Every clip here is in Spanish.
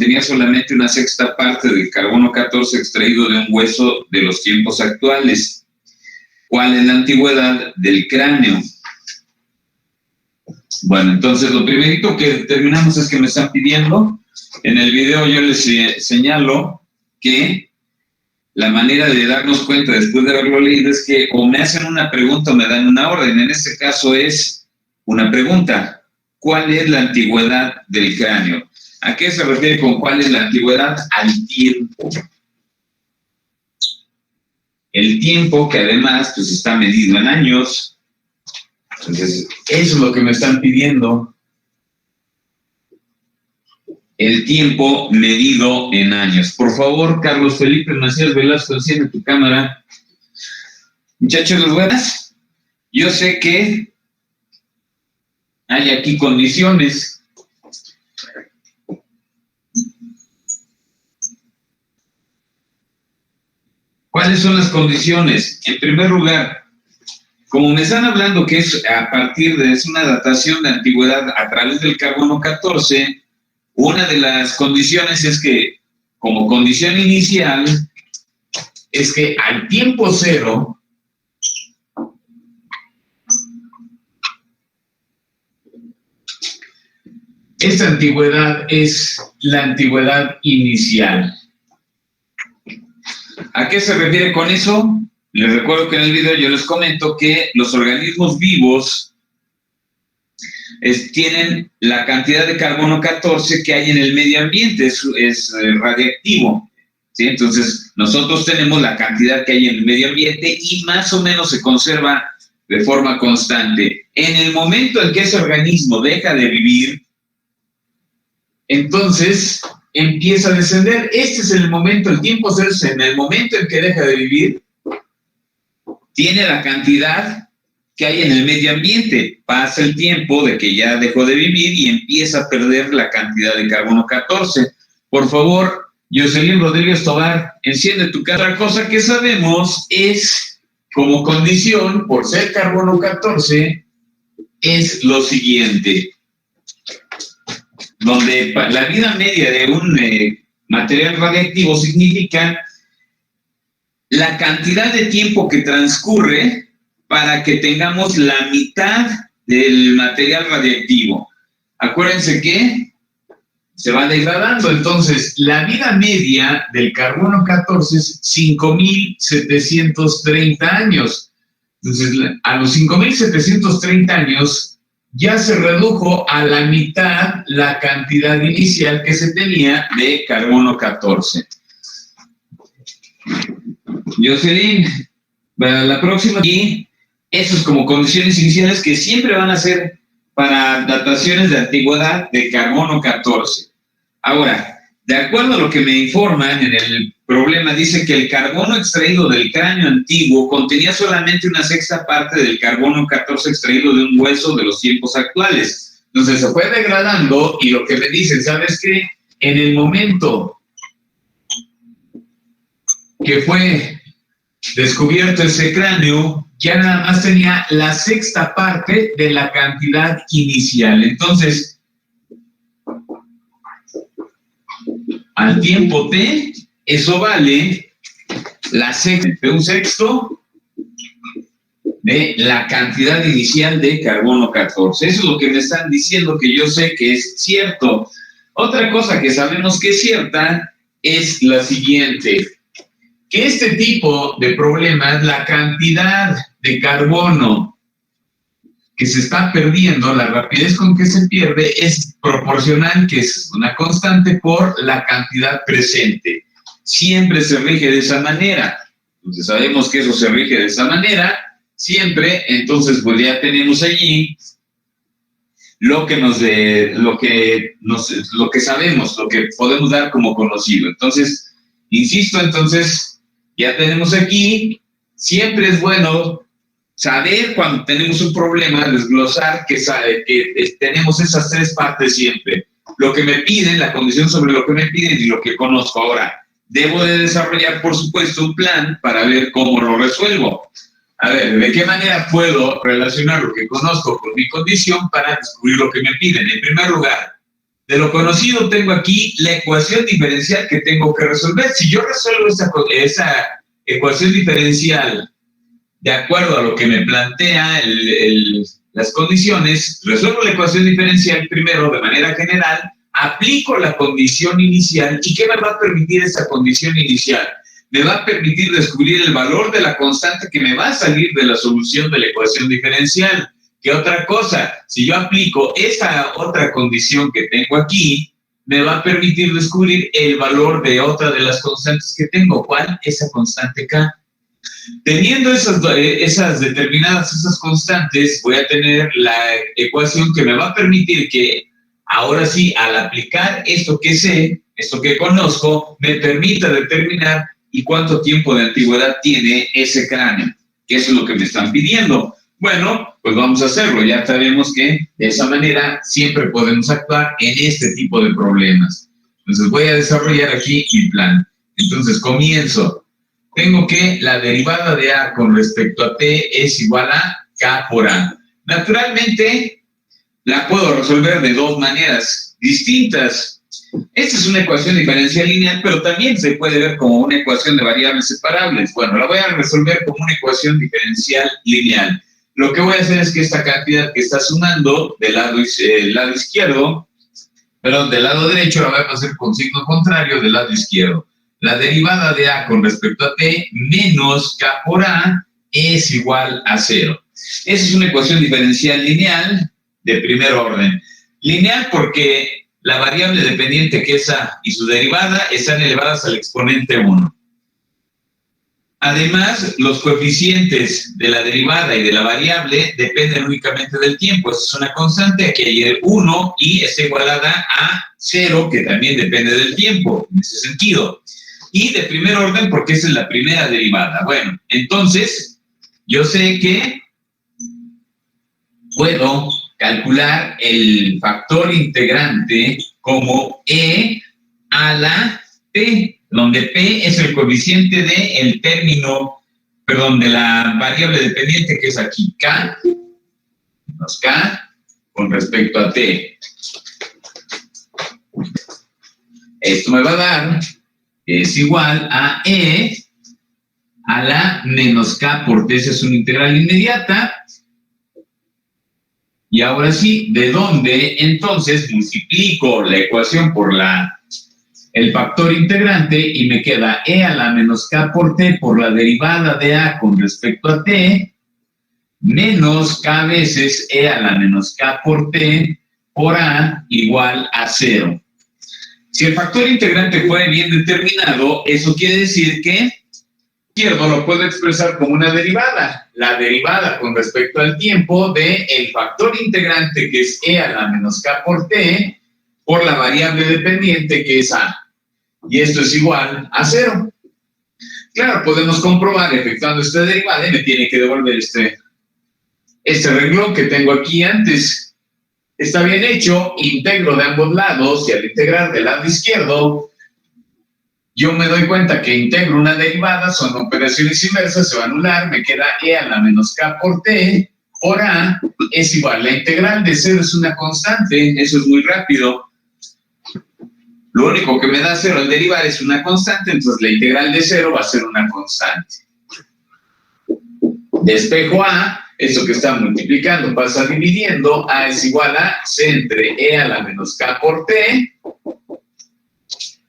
contenía solamente una sexta parte del carbono 14 extraído de un hueso de los tiempos actuales. ¿Cuál es la antigüedad del cráneo? Bueno, entonces lo primerito que determinamos es que me están pidiendo. En el video yo les señalo que la manera de darnos cuenta después de haberlo leído es que o me hacen una pregunta o me dan una orden. En este caso es una pregunta. ¿Cuál es la antigüedad del cráneo? ¿A qué se refiere con cuál es la antigüedad? Al tiempo. El tiempo que además pues está medido en años. Entonces, eso es lo que me están pidiendo. El tiempo medido en años. Por favor, Carlos Felipe Macías Velasco, enciende tu cámara. Muchachos, ¿los buenas? Yo sé que hay aquí condiciones. ¿Cuáles son las condiciones? En primer lugar, como me están hablando que es es una datación de antigüedad a través del carbono 14, una de las condiciones es que, como condición inicial, es que al tiempo cero, esta antigüedad es la antigüedad inicial. ¿A qué se refiere con eso? Les recuerdo que en el video yo les comento que los organismos vivos tienen la cantidad de carbono 14 que hay en el medio ambiente, es radiactivo, ¿sí? Entonces, nosotros tenemos la cantidad que hay en el medio ambiente y más o menos se conserva de forma constante. En el momento en que ese organismo deja de vivir, entonces empieza a descender. Este es el momento, el tiempo cero es en el momento en que deja de vivir, tiene la cantidad que hay en el medio ambiente. Pasa el tiempo de que ya dejó de vivir y empieza a perder la cantidad de carbono 14. Por favor, Jocelyn Rodríguez Tobar, enciende tu cámara. Otra cosa que sabemos es, como condición, por ser carbono 14, es lo siguiente. Donde la vida media de un material radiactivo significa la cantidad de tiempo que transcurre para que tengamos la mitad del material radiactivo. Acuérdense que se va degradando, entonces la vida media del carbono 14 es 5.730 años. Entonces, a los 5.730 años ya se redujo a la mitad la cantidad inicial que se tenía de carbono 14. Jocelyn, para la próxima aquí, eso es como condiciones iniciales que siempre van a ser para dataciones de antigüedad de carbono 14. Ahora, de acuerdo a lo que me informan en el problema, dice que el carbono extraído del cráneo antiguo contenía solamente una sexta parte del carbono 14 extraído de un hueso de los tiempos actuales. Entonces se fue degradando y lo que me dicen, ¿sabes qué? En el momento que fue descubierto ese cráneo, ya nada más tenía la sexta parte de la cantidad inicial. Entonces, al tiempo t, eso vale la sexta de un sexto de la cantidad inicial de carbono 14. Eso es lo que me están diciendo, que yo sé que es cierto. Otra cosa que sabemos que es cierta es la siguiente, que este tipo de problemas, la cantidad de carbono que se está perdiendo, la rapidez con que se pierde, es proporcional, que es una constante, por la cantidad presente. Siempre se rige de esa manera. Entonces sabemos que eso se rige de esa manera, siempre. Entonces pues ya tenemos allí lo que sabemos, lo que podemos dar como conocido. Entonces, insisto, ya tenemos aquí, siempre es bueno saber cuando tenemos un problema, desglosar que tenemos esas tres partes siempre. Lo que me piden, la condición sobre lo que me piden y lo que conozco. Ahora, debo de desarrollar, por supuesto, un plan para ver cómo lo resuelvo. A ver, ¿de qué manera puedo relacionar lo que conozco con mi condición para descubrir lo que me piden? En primer lugar, de lo conocido tengo aquí la ecuación diferencial que tengo que resolver. Si yo resuelvo esa ecuación diferencial de acuerdo a lo que me plantea las condiciones, resuelvo la ecuación diferencial primero de manera general, aplico la condición inicial. ¿Y qué me va a permitir esa condición inicial? Me va a permitir descubrir el valor de la constante que me va a salir de la solución de la ecuación diferencial. ¿Qué otra cosa? Si yo aplico esa otra condición que tengo aquí, me va a permitir descubrir el valor de otra de las constantes que tengo. ¿Cuál? Esa constante K. Teniendo esas determinadas, esas constantes, voy a tener la ecuación que me va a permitir que ahora sí, al aplicar esto que sé, esto que conozco, me permita determinar y cuánto tiempo de antigüedad tiene ese cráneo, que eso es lo que me están pidiendo. Bueno, pues vamos a hacerlo. Ya sabemos que de esa manera siempre podemos actuar en este tipo de problemas. Entonces voy a desarrollar aquí mi plan. Entonces comienzo. Tengo que la derivada de A con respecto a T es igual a K por A. Naturalmente, la puedo resolver de dos maneras distintas. Esta es una ecuación diferencial lineal, pero también se puede ver como una ecuación de variables separables. Bueno, la voy a resolver como una ecuación diferencial lineal. Lo que voy a hacer es que esta cantidad que está sumando del lado izquierdo, perdón, del lado derecho, la voy a pasar con signo contrario del lado izquierdo. La derivada de A con respecto a T menos K por A es igual a 0. Esa es una ecuación diferencial lineal de primer orden. Lineal porque la variable dependiente que es A y su derivada están elevadas al exponente 1. Además, los coeficientes de la derivada y de la variable dependen únicamente del tiempo. Esa es una constante, aquí hay el 1 y está igualada a 0, que también depende del tiempo, en ese sentido. Y de primer orden porque esa es la primera derivada. Bueno, entonces, yo sé que puedo calcular el factor integrante como E a la P, donde P es el coeficiente de de la variable dependiente que es aquí, K, menos K, con respecto a T. Esto me va a dar, es igual a E a la menos K por T, esa es una integral inmediata. Y ahora sí, ¿de dónde? Entonces multiplico la ecuación por el factor integrante y me queda E a la menos K por T por la derivada de A con respecto a T menos K veces E a la menos K por T por A igual a 0. Si el factor integrante fue bien determinado, eso quiere decir que izquierdo lo puedo expresar como una derivada. La derivada con respecto al tiempo de el factor integrante que es E a la menos K por T por la variable dependiente que es A. Y esto es igual a 0. Claro, podemos comprobar efectuando esta derivada y me tiene que devolver este renglón que tengo aquí antes. Está bien hecho, integro de ambos lados y al integrar del lado izquierdo yo me doy cuenta que integro una derivada, son operaciones inversas, se va a anular, me queda E a la menos K por T por A es igual. La integral de 0 es una constante, eso es muy rápido. Lo único que me da 0 al derivar es una constante, entonces la integral de 0 va a ser una constante. Despejo A, esto que está multiplicando pasa dividiendo, A es igual a C entre E a la menos K por T.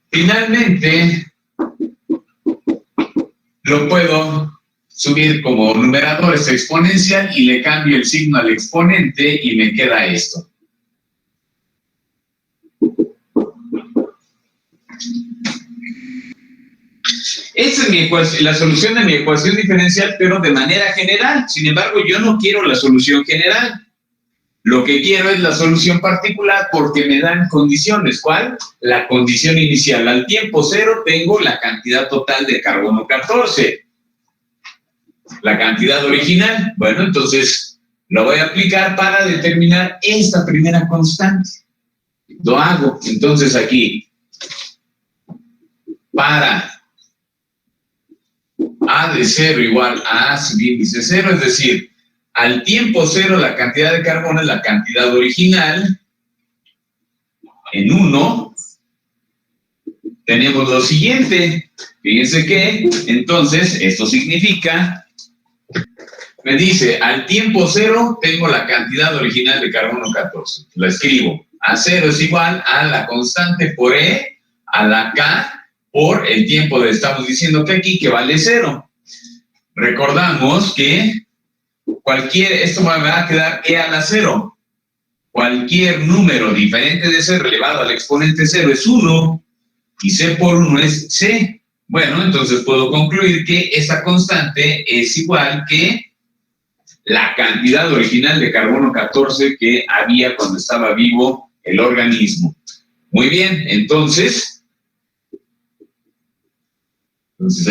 Finalmente, lo puedo subir como numerador, es exponencial, y le cambio el signo al exponente y me queda esto. Esta es la solución de mi ecuación diferencial, pero de manera general. Sin embargo, yo no quiero la solución general. Lo que quiero es la solución particular porque me dan condiciones. ¿Cuál? La condición inicial. Al tiempo 0 tengo la cantidad total de carbono 14. La cantidad original. Bueno, entonces lo voy a aplicar para determinar esta primera constante. Lo hago. Entonces aquí, para A de 0 igual a A subíndice 0, es decir, al tiempo 0 la cantidad de carbono es la cantidad original en 1, tenemos lo siguiente. Fíjense que, entonces, esto significa, me dice, al tiempo 0 tengo la cantidad original de carbono 14. La escribo. A0 es igual a la constante por E a la K por el tiempo estamos diciendo que aquí, que vale 0. Recordamos que esto me va a quedar E a la 0. Cualquier número diferente de C elevado al exponente 0 es 1 y C por 1 es C. Bueno, entonces puedo concluir que esta constante es igual que la cantidad original de carbono 14 que había cuando estaba vivo el organismo. Muy bien, entonces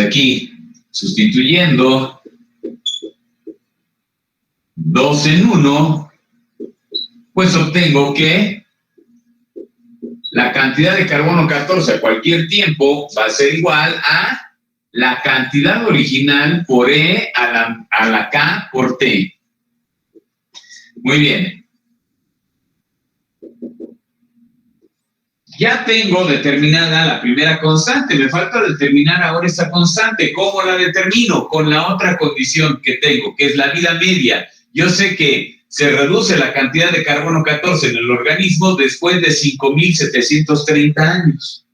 aquí, sustituyendo 2 en 1, pues obtengo que la cantidad de carbono 14 a cualquier tiempo va a ser igual a la cantidad original por E a la K por T. Muy bien. Ya tengo determinada la primera constante, me falta determinar ahora esta constante. ¿Cómo la determino? Con la otra condición que tengo, que es la vida media. Yo sé que se reduce la cantidad de carbono 14 en el organismo después de 5.730 años.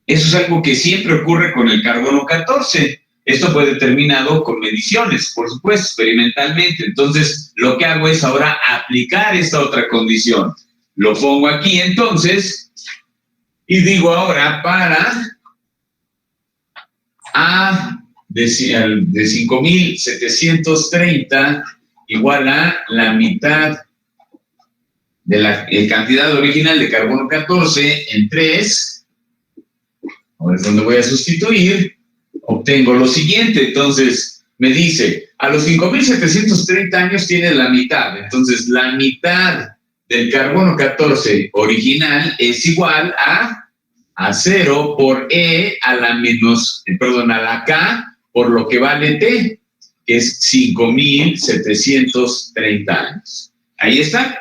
Eso es algo que siempre ocurre con el carbono 14. Esto fue determinado con mediciones, por supuesto, experimentalmente. Entonces, lo que hago es ahora aplicar esta otra condición. Lo pongo aquí, entonces, y digo ahora para A de 5.730 igual a la mitad de la cantidad original de carbono 14 en 3. Ahora es donde voy a sustituir. Obtengo lo siguiente. Entonces, me dice, a los 5.730 años tiene la mitad. Entonces, la mitad del carbono 14 original es igual a 0 por E a la K por lo que vale T, que es 5.730 años. Ahí está.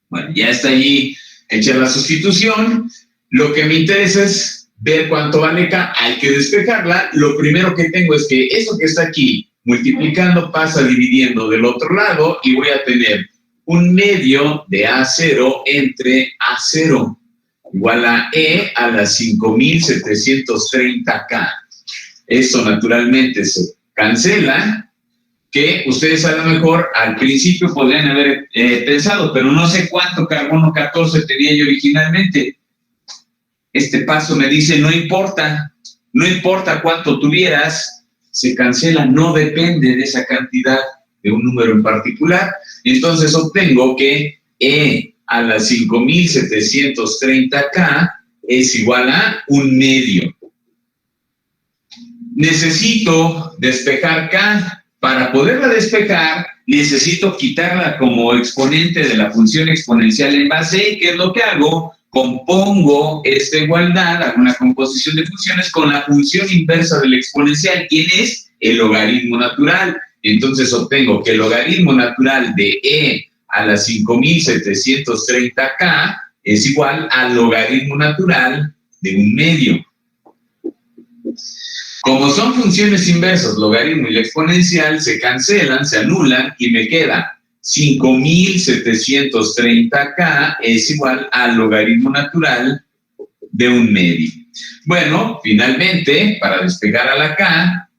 Bueno, ya está allí hecha la sustitución. Lo que me interesa es ver cuánto vale K. Hay que despejarla. Lo primero que tengo es que eso que está aquí multiplicando pasa dividiendo del otro lado y voy a tener un medio de A0 entre A0 igual a E a las 5.730K. Esto naturalmente se cancela, que ustedes a lo mejor al principio podrían haber pensado, pero no sé cuánto carbono 14 tenía yo originalmente. Este paso me dice, no importa cuánto tuvieras, se cancela, no depende de esa cantidad de un número en particular. Entonces obtengo que E a las 5.730K es igual a un medio. Necesito despejar K. Para poderla despejar, necesito quitarla como exponente de la función exponencial en base. ¿Qué es lo que hago? Compongo esta igualdad, hago una composición de funciones con la función inversa del exponencial. ¿Quién es? El logaritmo natural. Entonces obtengo que el logaritmo natural de E a las 5.730K es igual al logaritmo natural de un medio. Como son funciones inversas, logaritmo y la exponencial, se cancelan, se anulan y me queda 5.730K es igual al logaritmo natural de un medio. Bueno, finalmente, para despegar a la K,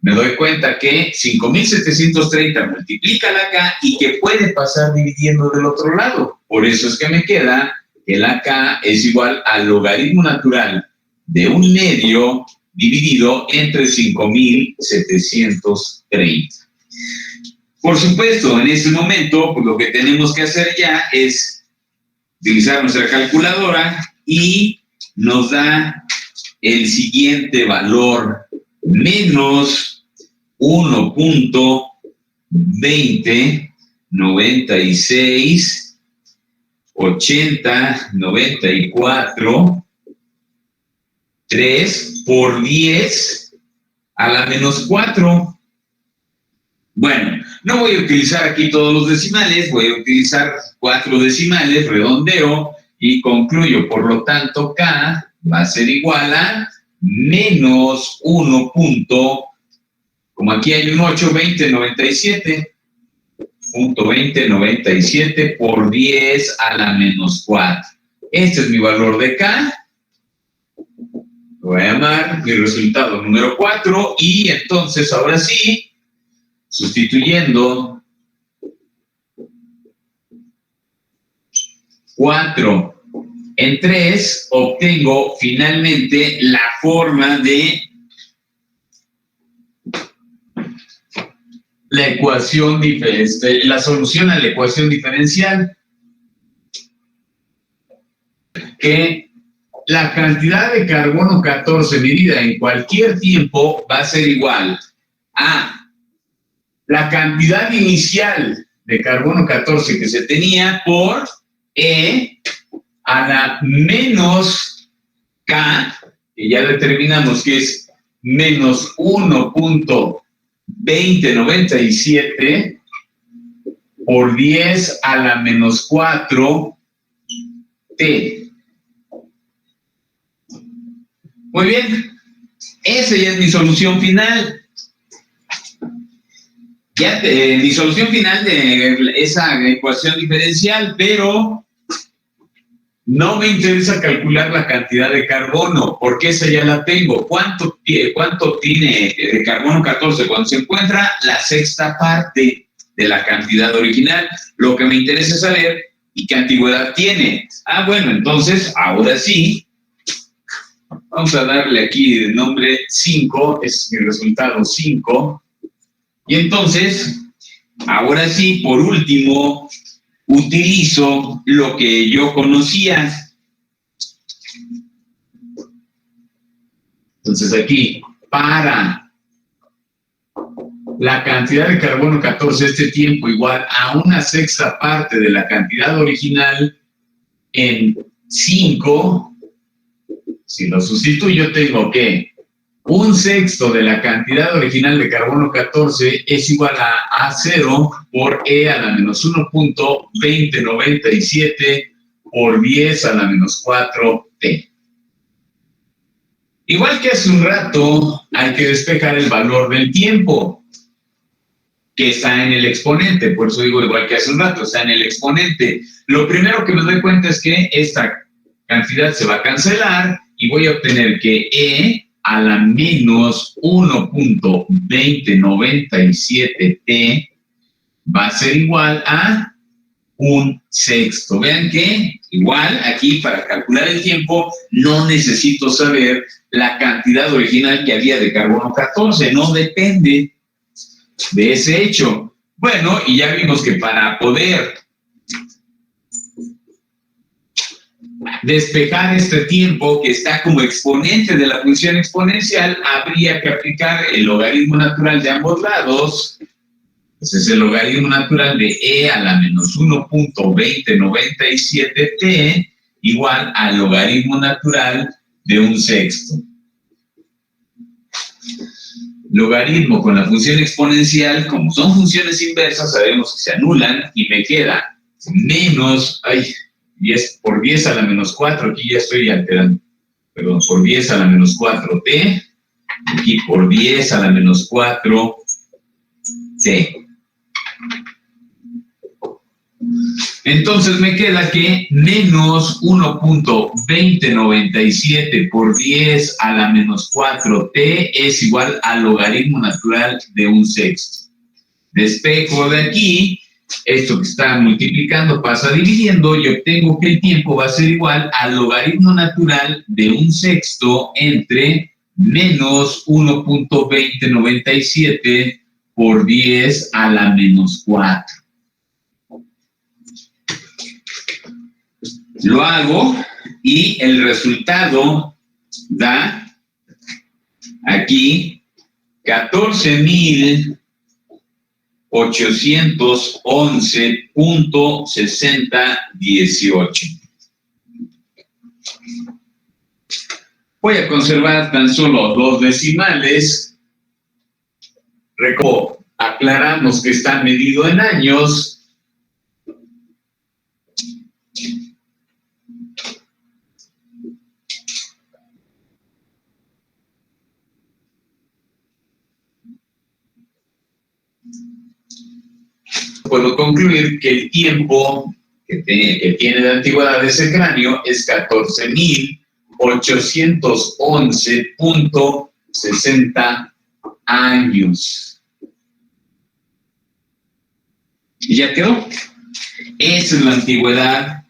me doy cuenta que 5.730 multiplica la K y que puede pasar dividiendo del otro lado. Por eso es que me queda que la K es igual al logaritmo natural de un medio dividido entre 5.730. Por supuesto, en este momento, pues lo que tenemos que hacer ya es utilizar nuestra calculadora y nos da el siguiente valor, menos 1.2096 80 94 3 por 10 a la menos 4. Bueno, no voy a utilizar aquí todos los decimales, voy a utilizar 4 decimales, redondeo, y concluyo, por lo tanto, K va a ser igual a menos 1. Como aquí hay un 8, 20, 97. Punto 2097 por 10 a la menos 4. Este es mi valor de K. Lo voy a llamar mi resultado número 4. Y entonces, ahora sí, sustituyendo 4 en 3, obtengo finalmente la forma de la ecuación, la solución a la ecuación diferencial, que la cantidad de carbono 14 medida en cualquier tiempo va a ser igual a la cantidad inicial de carbono 14 que se tenía por E a la menos K, que ya determinamos que es menos 1.2097 por 10 a la menos 4 T. Muy bien, esa ya es mi solución final. Mi solución final de esa ecuación diferencial, pero no me interesa calcular la cantidad de carbono, porque esa ya la tengo. ¿Cuánto tiene de carbono 14 cuando se encuentra la sexta parte de la cantidad original? Lo que me interesa es saber y qué antigüedad tiene. Bueno, entonces, ahora sí, vamos a darle aquí de nombre 5, es mi resultado 5. Y entonces, ahora sí, por último, utilizo lo que yo conocía. Entonces aquí, para la cantidad de carbono 14 este tiempo igual a una sexta parte de la cantidad original en 5, si lo sustituyo tengo que un sexto de la cantidad original de carbono 14 es igual a A0 por E a la menos 1.2097 por 10 a la menos 4 T. Igual que hace un rato, hay que despejar el valor del tiempo que está en el exponente. Por eso digo igual que hace un rato, está en el exponente. Lo primero que me doy cuenta es que esta cantidad se va a cancelar y voy a obtener que E a la menos 1.2097T va a ser igual a un sexto. Vean que igual aquí para calcular el tiempo no necesito saber la cantidad original que había de carbono 14, no depende de ese hecho. Bueno, y ya vimos que para poder despejar este tiempo que está como exponente de la función exponencial, habría que aplicar el logaritmo natural de ambos lados. Entonces, el logaritmo natural de E a la menos 1.2097T igual al logaritmo natural de un sexto. Logaritmo con la función exponencial, como son funciones inversas, sabemos que se anulan y me queda menos, 10 por 10 a la menos 4, aquí ya estoy alterando, perdón, por 10 a la menos 4T, aquí por 10 a la menos 4T. Entonces me queda que menos 1.2097 por 10 a la menos 4T es igual al logaritmo natural de un sexto. Despejo de aquí, esto que está multiplicando pasa dividiendo y obtengo que el tiempo va a ser igual al logaritmo natural de un sexto entre menos 1.2097 por 10 a la menos 4. Lo hago y el resultado da aquí 14.811.6018. Voy a conservar tan solo 2 decimales. Aclaramos que está medido en años. puedo concluir que el tiempo que tiene de antigüedad ese cráneo es 14.811.60 años. ¿Y ya quedó? Esa es la antigüedad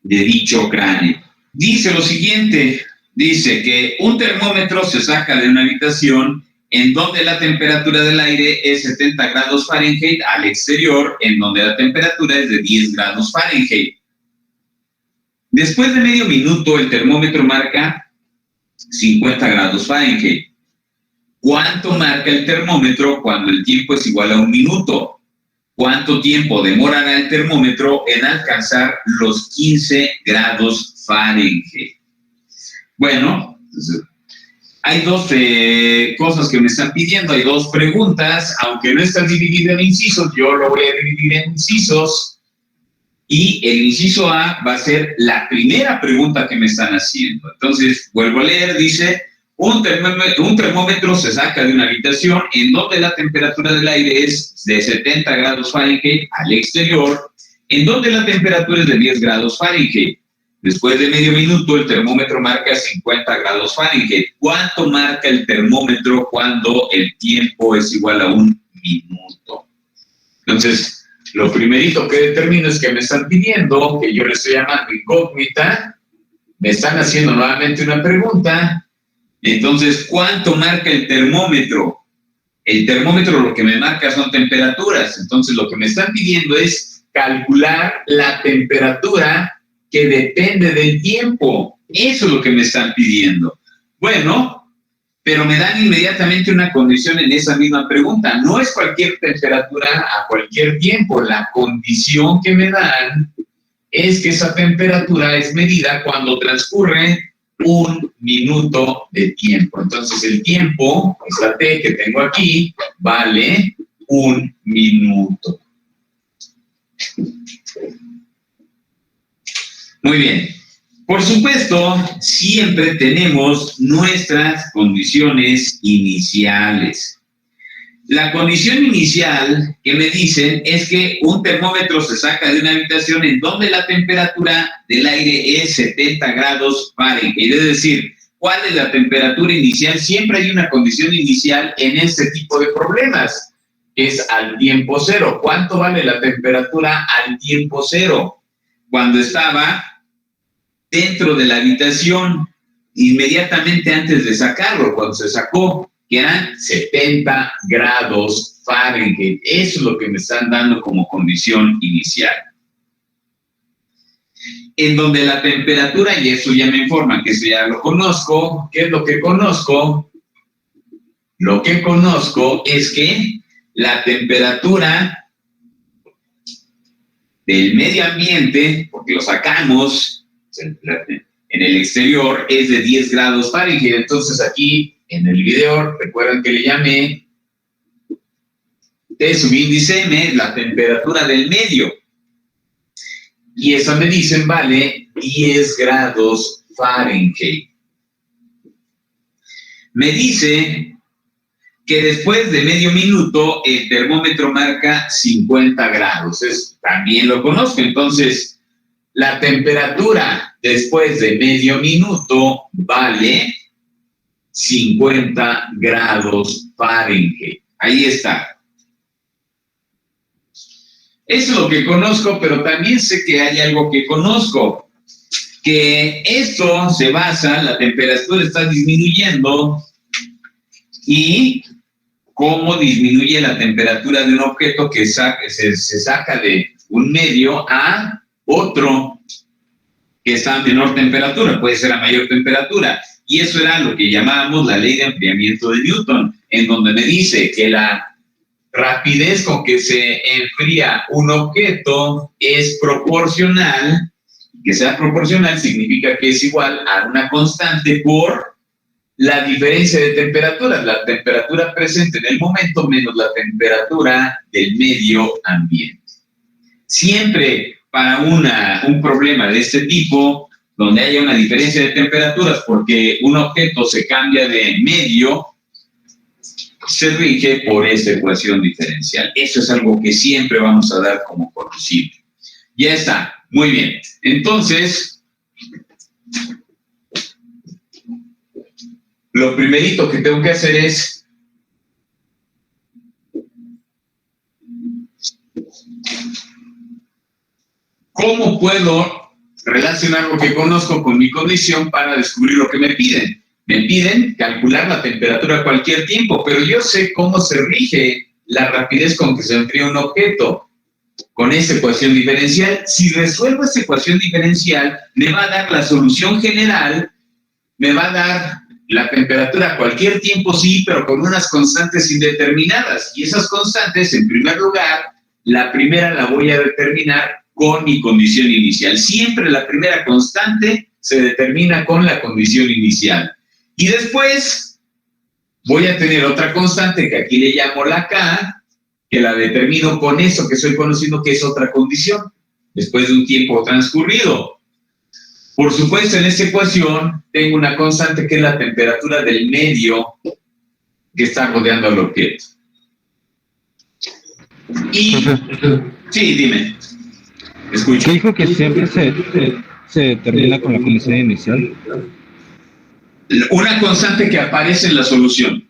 de dicho cráneo. Dice lo siguiente, dice que un termómetro se saca de una habitación en donde la temperatura del aire es 70 grados Fahrenheit al exterior, en donde la temperatura es de 10 grados Fahrenheit. Después de medio minuto, el termómetro marca 50 grados Fahrenheit. ¿Cuánto marca el termómetro cuando el tiempo es igual a 1 minuto? ¿Cuánto tiempo demorará el termómetro en alcanzar los 15 grados Fahrenheit? Bueno, hay dos cosas que me están pidiendo, hay dos preguntas, aunque no están divididas en incisos, yo lo voy a dividir en incisos, y el inciso A va a ser la primera pregunta que me están haciendo. Entonces, vuelvo a leer, dice, un termómetro se saca de una habitación en donde la temperatura del aire es de 70 grados Fahrenheit al exterior, en donde la temperatura es de 10 grados Fahrenheit. Después de medio minuto, el termómetro marca 50 grados Fahrenheit. ¿Cuánto marca el termómetro cuando el tiempo es igual a 1 minuto? Entonces, lo primerito que determino es que me están pidiendo, que yo le estoy llamando incógnita, me están haciendo nuevamente una pregunta. Entonces, ¿cuánto marca el termómetro? El termómetro lo que me marca son temperaturas. Entonces, lo que me están pidiendo es calcular la temperatura que depende del tiempo. Eso es lo que me están pidiendo. Bueno, pero me dan inmediatamente una condición en esa misma pregunta. No es cualquier temperatura a cualquier tiempo. La condición que me dan es que esa temperatura es medida cuando transcurre 1 minuto de tiempo. Entonces, el tiempo, esta T que tengo aquí, vale 1 minuto. Muy bien. Por supuesto, siempre tenemos nuestras condiciones iniciales. La condición inicial que me dicen es que un termómetro se saca de una habitación en donde la temperatura del aire es 70 grados Fahrenheit. Es decir, ¿cuál es la temperatura inicial? Siempre hay una condición inicial en este tipo de problemas. Es al tiempo cero. ¿Cuánto vale la temperatura al tiempo cero? Cuando estaba dentro de la habitación, inmediatamente antes de sacarlo, cuando se sacó, que eran 70 grados Fahrenheit. Eso es lo que me están dando como condición inicial. En donde la temperatura, y eso ya me informan que eso ya lo conozco. ¿Qué es lo que conozco? Lo que conozco es que la temperatura del medio ambiente, porque lo sacamos en el exterior, es de 10 grados Fahrenheit. Entonces aquí en el video, recuerden que le llamé T subíndice M, la temperatura del medio. Y esa me dicen vale 10 grados Fahrenheit. Me dice que después de medio minuto el termómetro marca 50 grados. También lo conozco. Entonces, la temperatura después de medio minuto vale 50 grados Fahrenheit. Ahí está. Eso es lo que conozco, pero también sé que hay algo que conozco, que esto se basa, la temperatura está disminuyendo, y cómo disminuye la temperatura de un objeto que se saca de un medio a otro que está a menor temperatura, puede ser a mayor temperatura. Y eso era lo que llamábamos la ley de enfriamiento de Newton, en donde me dice que la rapidez con que se enfría un objeto es proporcional. Que sea proporcional significa que es igual a una constante por la diferencia de temperaturas, la temperatura presente en el momento menos la temperatura del medio ambiente. Siempre para un problema de este tipo, donde haya una diferencia de temperaturas porque un objeto se cambia de medio, se rige por esta ecuación diferencial. Eso es algo que siempre vamos a dar como conocido. Ya está, muy bien. Entonces, lo primerito que tengo que hacer es ¿cómo puedo relacionar lo que conozco con mi condición para descubrir lo que me piden? Me piden calcular la temperatura a cualquier tiempo, pero yo sé cómo se rige la rapidez con que se enfría un objeto con esa ecuación diferencial. Si resuelvo esa ecuación diferencial, me va a dar la solución general, me va a dar la temperatura a cualquier tiempo, sí, pero con unas constantes indeterminadas. Y esas constantes, en primer lugar, la primera la voy a determinar con mi condición inicial. Siempre la primera constante se determina con la condición inicial. Y después voy a tener otra constante que aquí le llamo la K, que la determino con eso que estoy conociendo que es otra condición, después de un tiempo transcurrido. Por supuesto, en esta ecuación tengo una constante que es la temperatura del medio que está rodeando al objeto. Y, sí, dime. Escucha. ¿Qué dijo que siempre se determina con la condición inicial? Una constante que aparece en la solución.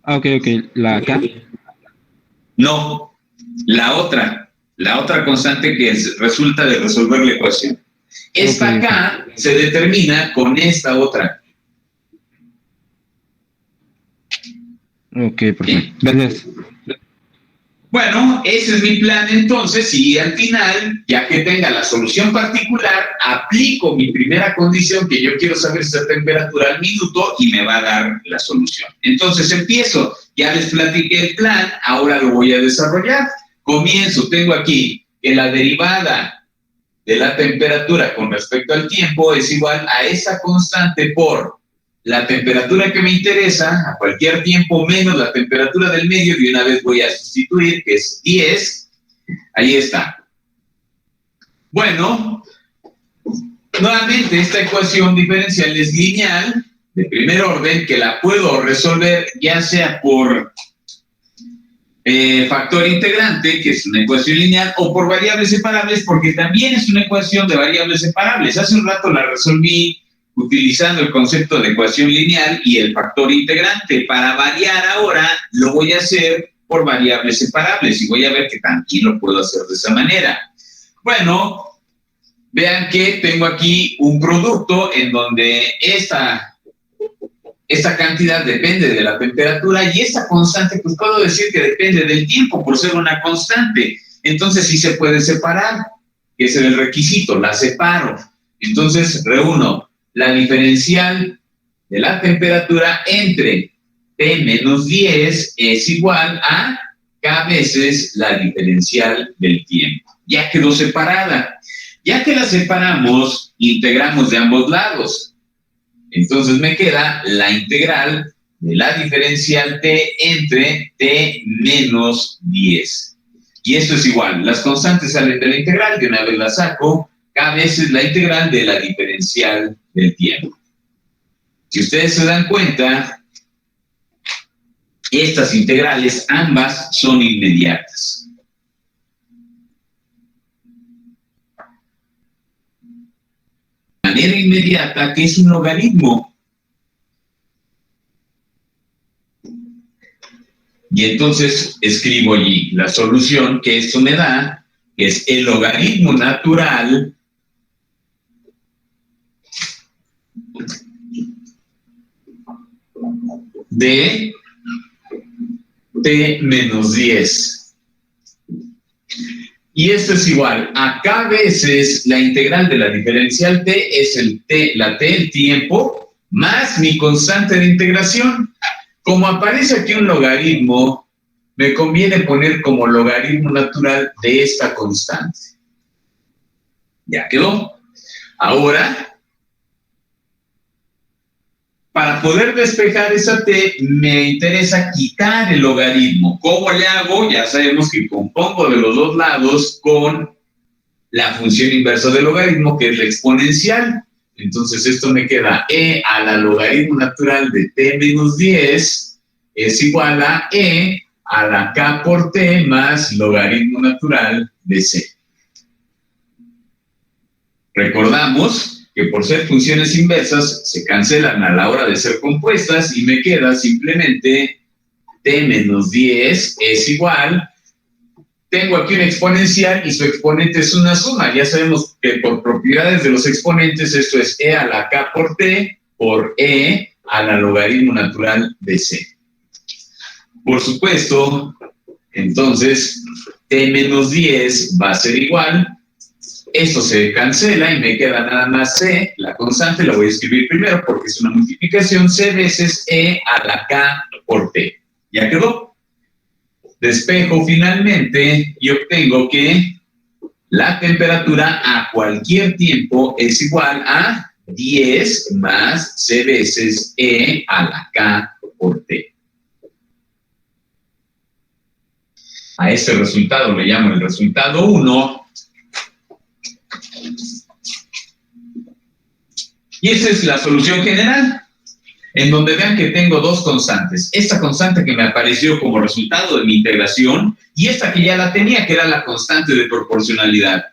Ah, ok, ¿la K? No, la otra constante que resulta de resolver la ecuación. Esta K se determina con esta otra. Ok, perfecto. Gracias. Bueno, ese es mi plan entonces, y al final, ya que tenga la solución particular, aplico mi primera condición, que yo quiero saber esa temperatura al minuto, y me va a dar la solución. Entonces empiezo, ya les platiqué el plan, ahora lo voy a desarrollar. Comienzo, tengo aquí que la derivada de la temperatura con respecto al tiempo es igual a esa constante por la temperatura que me interesa a cualquier tiempo menos la temperatura del medio, y una vez voy a sustituir, que es 10. Ahí está. Bueno, nuevamente esta ecuación diferencial es lineal, de primer orden, que la puedo resolver ya sea por factor integrante, que es una ecuación lineal, o por variables separables, porque también es una ecuación de variables separables. Hace un rato la resolví utilizando el concepto de ecuación lineal y el factor integrante. Para variar ahora, lo voy a hacer por variables separables y voy a ver que también lo puedo hacer de esa manera. Bueno, vean que tengo aquí un producto en donde esta cantidad depende de la temperatura y esta constante, pues puedo decir que depende del tiempo por ser una constante. Entonces sí se puede separar, que es el requisito, la separo. Entonces reúno la diferencial de la temperatura entre T menos 10 es igual a K veces la diferencial del tiempo. Ya quedó separada. Ya que la separamos, integramos de ambos lados. Entonces me queda la integral de la diferencial T entre T menos 10. Y esto es igual. Las constantes salen de la integral, de una vez la saco, K veces la integral de la diferencial del tiempo. Si ustedes se dan cuenta, estas integrales ambas son inmediatas. De manera inmediata, que es un logaritmo. Y entonces escribo allí la solución que esto me da, que es el logaritmo natural de T menos 10. Y esto es igual a K veces la integral de la diferencial T, es la T, el tiempo, más mi constante de integración. Como aparece aquí un logaritmo, me conviene poner como logaritmo natural de esta constante. Ya quedó. Ahora, para poder despejar esa T, me interesa quitar el logaritmo. ¿Cómo le hago? Ya sabemos que compongo de los dos lados con la función inversa del logaritmo, que es la exponencial. Entonces esto me queda e a la logaritmo natural de T menos 10 es igual a E a la K por T más logaritmo natural de C. Recordamos que por ser funciones inversas se cancelan a la hora de ser compuestas y me queda simplemente T menos 10 es igual. Tengo aquí una exponencial y su exponente es una suma. Ya sabemos que por propiedades de los exponentes esto es E a la K por T por E a la logaritmo natural de C. Por supuesto, entonces T menos 10 va a ser igual. Esto se cancela y me queda nada más C, la constante, la voy a escribir primero porque es una multiplicación, C veces E a la K por T. ¿Ya quedó? Despejo finalmente y obtengo que la temperatura a cualquier tiempo es igual a 10 más C veces E a la K por T. A este resultado le llamo el resultado 1. Y esa es la solución general, en donde vean que tengo dos constantes. Esta constante que me apareció como resultado de mi integración y esta que ya la tenía, que era la constante de proporcionalidad.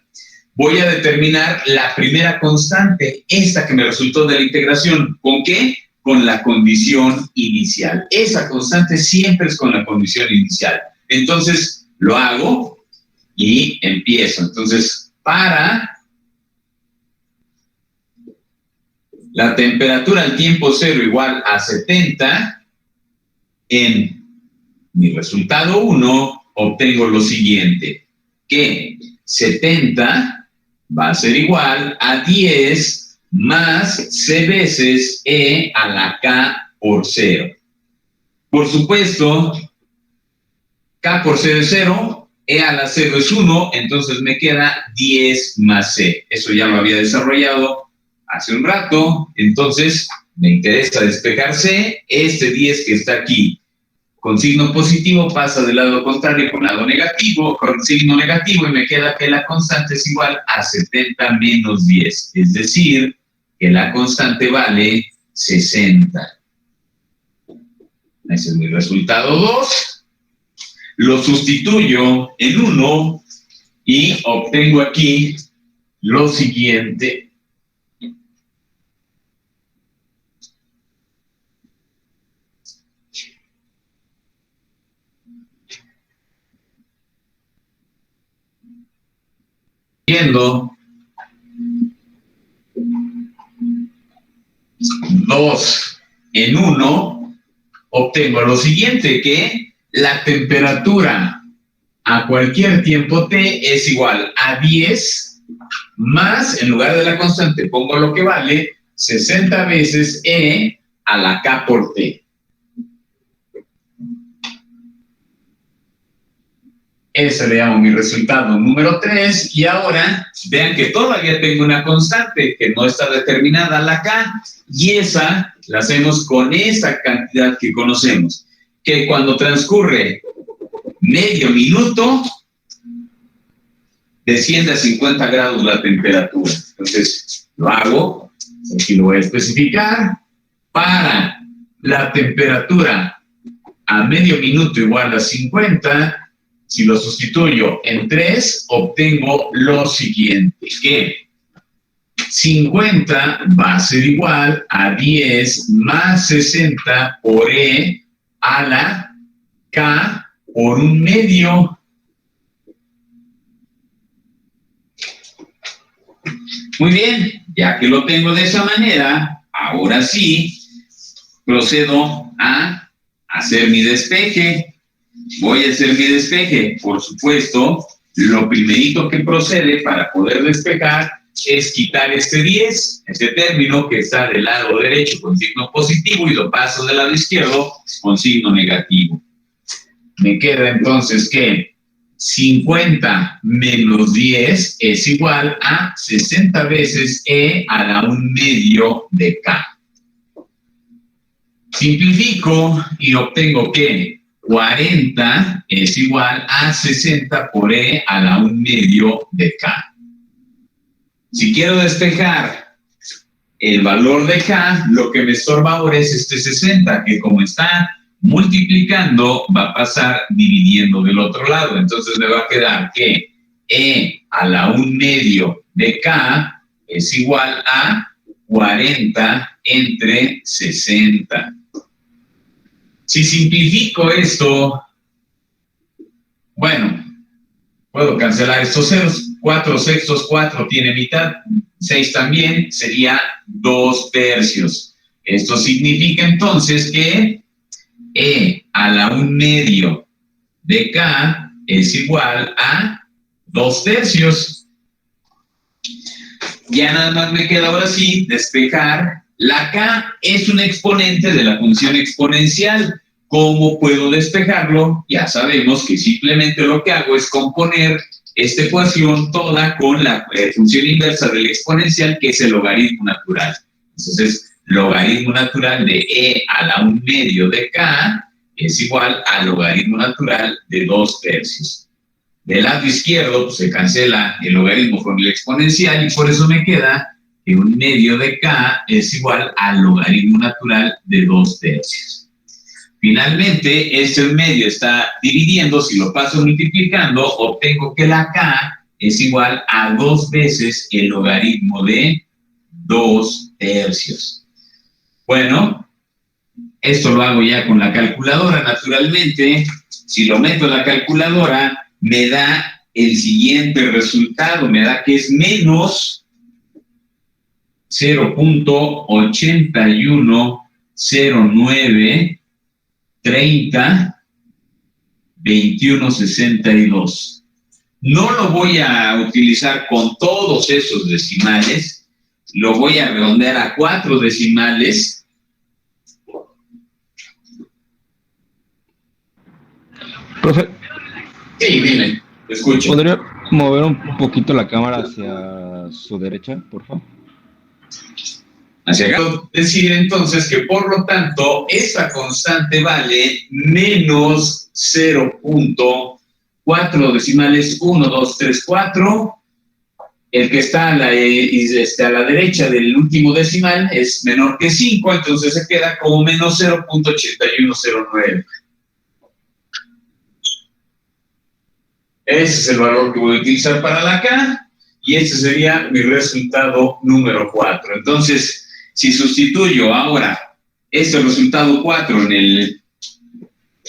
Voy a determinar la primera constante, esta que me resultó de la integración. ¿Con qué? Con la condición inicial. Esa constante siempre es con la condición inicial. Entonces, lo hago y empiezo. Entonces, para la temperatura al tiempo cero igual a 70, en mi resultado 1 obtengo lo siguiente, que 70 va a ser igual a 10 más C veces E a la K por 0. Por supuesto, K por 0 es 0, E a la 0 es 1, entonces me queda 10 más C. Eso ya lo había desarrollado hace un rato, entonces me interesa despejar C. Este 10 que está aquí con signo positivo pasa del lado contrario con lado negativo, con signo negativo, y me queda que la constante es igual a 70 menos 10, es decir, que la constante vale 60. Ese es mi resultado 2. Lo sustituyo en 1 y obtengo aquí lo siguiente. Viendo 2 en 1, obtengo lo siguiente, que la temperatura a cualquier tiempo t es igual a 10 más, en lugar de la constante pongo lo que vale, 60 veces E a la K por T. Ese le llamo mi resultado número 3, y ahora vean que todavía tengo una constante que no está determinada, la K, y esa la hacemos con esa cantidad que conocemos, que cuando transcurre medio minuto desciende a 50 grados la temperatura. Entonces lo hago, aquí lo voy a especificar, para la temperatura a medio minuto igual a 50, si lo sustituyo en 3, obtengo lo siguiente, que 50 va a ser igual a 10 más 60 por E a la K por 1/2. Muy bien, ya que lo tengo de esa manera, ahora sí, procedo a hacer mi despeje. Voy a hacer mi despeje. Por supuesto, lo primerito que procede para poder despejar es quitar este 10, este término que está del lado derecho con signo positivo, y lo paso del lado izquierdo con signo negativo. Me queda entonces que 50 menos 10 es igual a 60 veces E a la 1/2 de K. Simplifico y obtengo que 40 es igual a 60 por E a la 1/2 de K. Si quiero despejar el valor de K, lo que me estorba ahora es este 60, que como está multiplicando va a pasar dividiendo del otro lado. Entonces me va a quedar que E a la 1/2 de K es igual a 40 entre 60. Si simplifico esto, bueno, puedo cancelar estos ceros. 4/6, 4 tiene mitad, 6 también, sería 2/3. Esto significa entonces que E a la 1/2 de K es igual a 2/3. Ya nada más me queda ahora sí despejar. La K es un exponente de la función exponencial. ¿Cómo puedo despejarlo? Ya sabemos que simplemente lo que hago es componer esta ecuación toda con la función inversa del exponencial, que es el logaritmo natural. Entonces, logaritmo natural de E a la 1/2 de K es igual al logaritmo natural de 2/3. Del lado izquierdo pues, se cancela el logaritmo con el exponencial y por eso me queda que 1/2 de K es igual al logaritmo natural de 2/3. Finalmente, este medio está dividiendo, si lo paso multiplicando, obtengo que la K es igual a 2 veces el logaritmo de 2/3. Bueno, esto lo hago ya con la calculadora, naturalmente. Si lo meto a la calculadora, me da el siguiente resultado, me da que es menos 0.8109 30 2162. No lo voy a utilizar con todos esos decimales, lo voy a redondear a 4 decimales. Profe, Sí, dime, te escucho. ¿podría mover un poquito la cámara hacia su derecha, por favor? Hacia acá. Decir entonces que por lo tanto esta constante vale menos 0.4 decimales 1, 2, 3, 4. El que está a la derecha del último decimal es menor que 5, entonces se queda como menos 0.8109. Ese es el valor que voy a utilizar para la K y este sería mi resultado número 4. Entonces, si sustituyo ahora este resultado 4 en el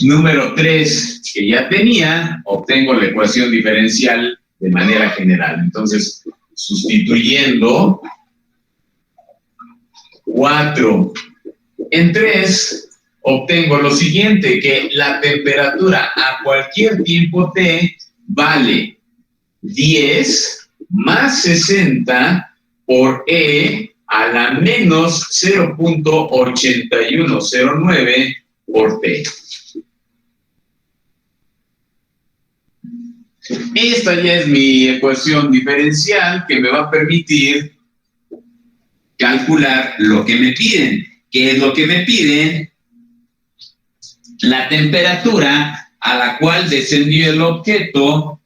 número 3 que ya tenía, obtengo la ecuación diferencial de manera general. Entonces, sustituyendo 4 en 3, obtengo lo siguiente, que la temperatura a cualquier tiempo t vale 10 más 60 por E a la menos 0.8109 por T. Esta ya es mi ecuación diferencial que me va a permitir calcular lo que me piden. ¿Qué es lo que me piden? La temperatura a la cual descendió el objeto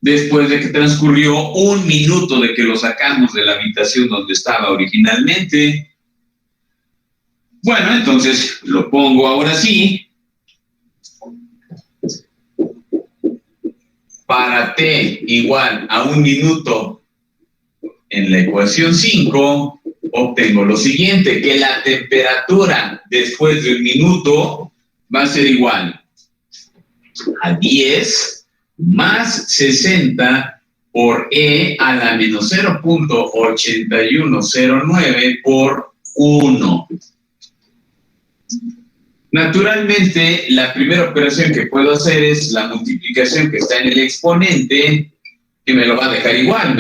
después de que transcurrió 1 minuto de que lo sacamos de la habitación donde estaba originalmente. Bueno, entonces lo pongo ahora sí. Para t igual a 1 minuto en la ecuación 5, obtengo lo siguiente, que la temperatura después de 1 minuto va a ser igual a 10 más 60 por E a la menos 0.8109 por 1. Naturalmente, la primera operación que puedo hacer es la multiplicación que está en el exponente, que me lo va a dejar igual,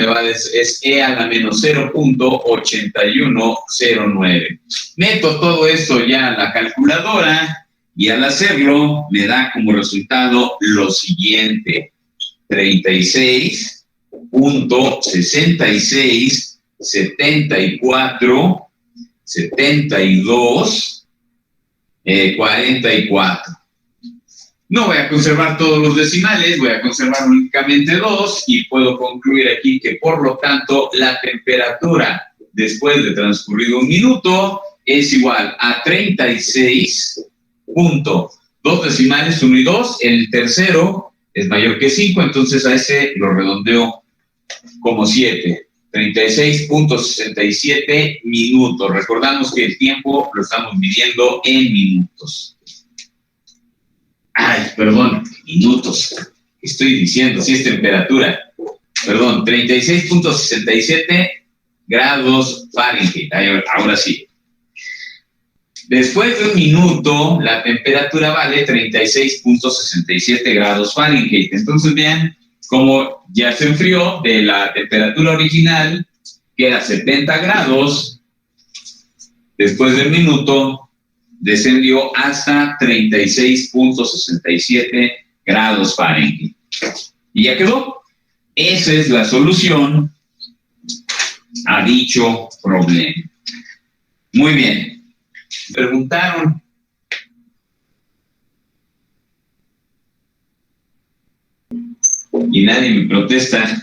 es E a la menos 0.8109. Meto todo esto ya a la calculadora y al hacerlo me da como resultado lo siguiente: 36.66, 74, 72, 44. No voy a conservar todos los decimales, voy a conservar únicamente 2 y puedo concluir aquí que por lo tanto la temperatura después de transcurrido 1 minuto es igual a 36 punto. Dos decimales, 1 y 2. El tercero es mayor que 5, entonces a ese lo redondeo como 7. 36.67 minutos. Recordamos que el tiempo lo estamos midiendo en minutos. Ay, perdón, minutos. ¿Qué estoy diciendo? Si es temperatura. Perdón, 36.67 grados Fahrenheit. Ahora sí. Después de un minuto, la temperatura vale 36.67 grados Fahrenheit. Entonces, vean cómo ya se enfrió de la temperatura original, que era 70 grados. Después del minuto, descendió hasta 36.67 grados Fahrenheit. Y ya quedó. Esa es la solución a dicho problema. Muy bien. Preguntaron, y nadie me protesta.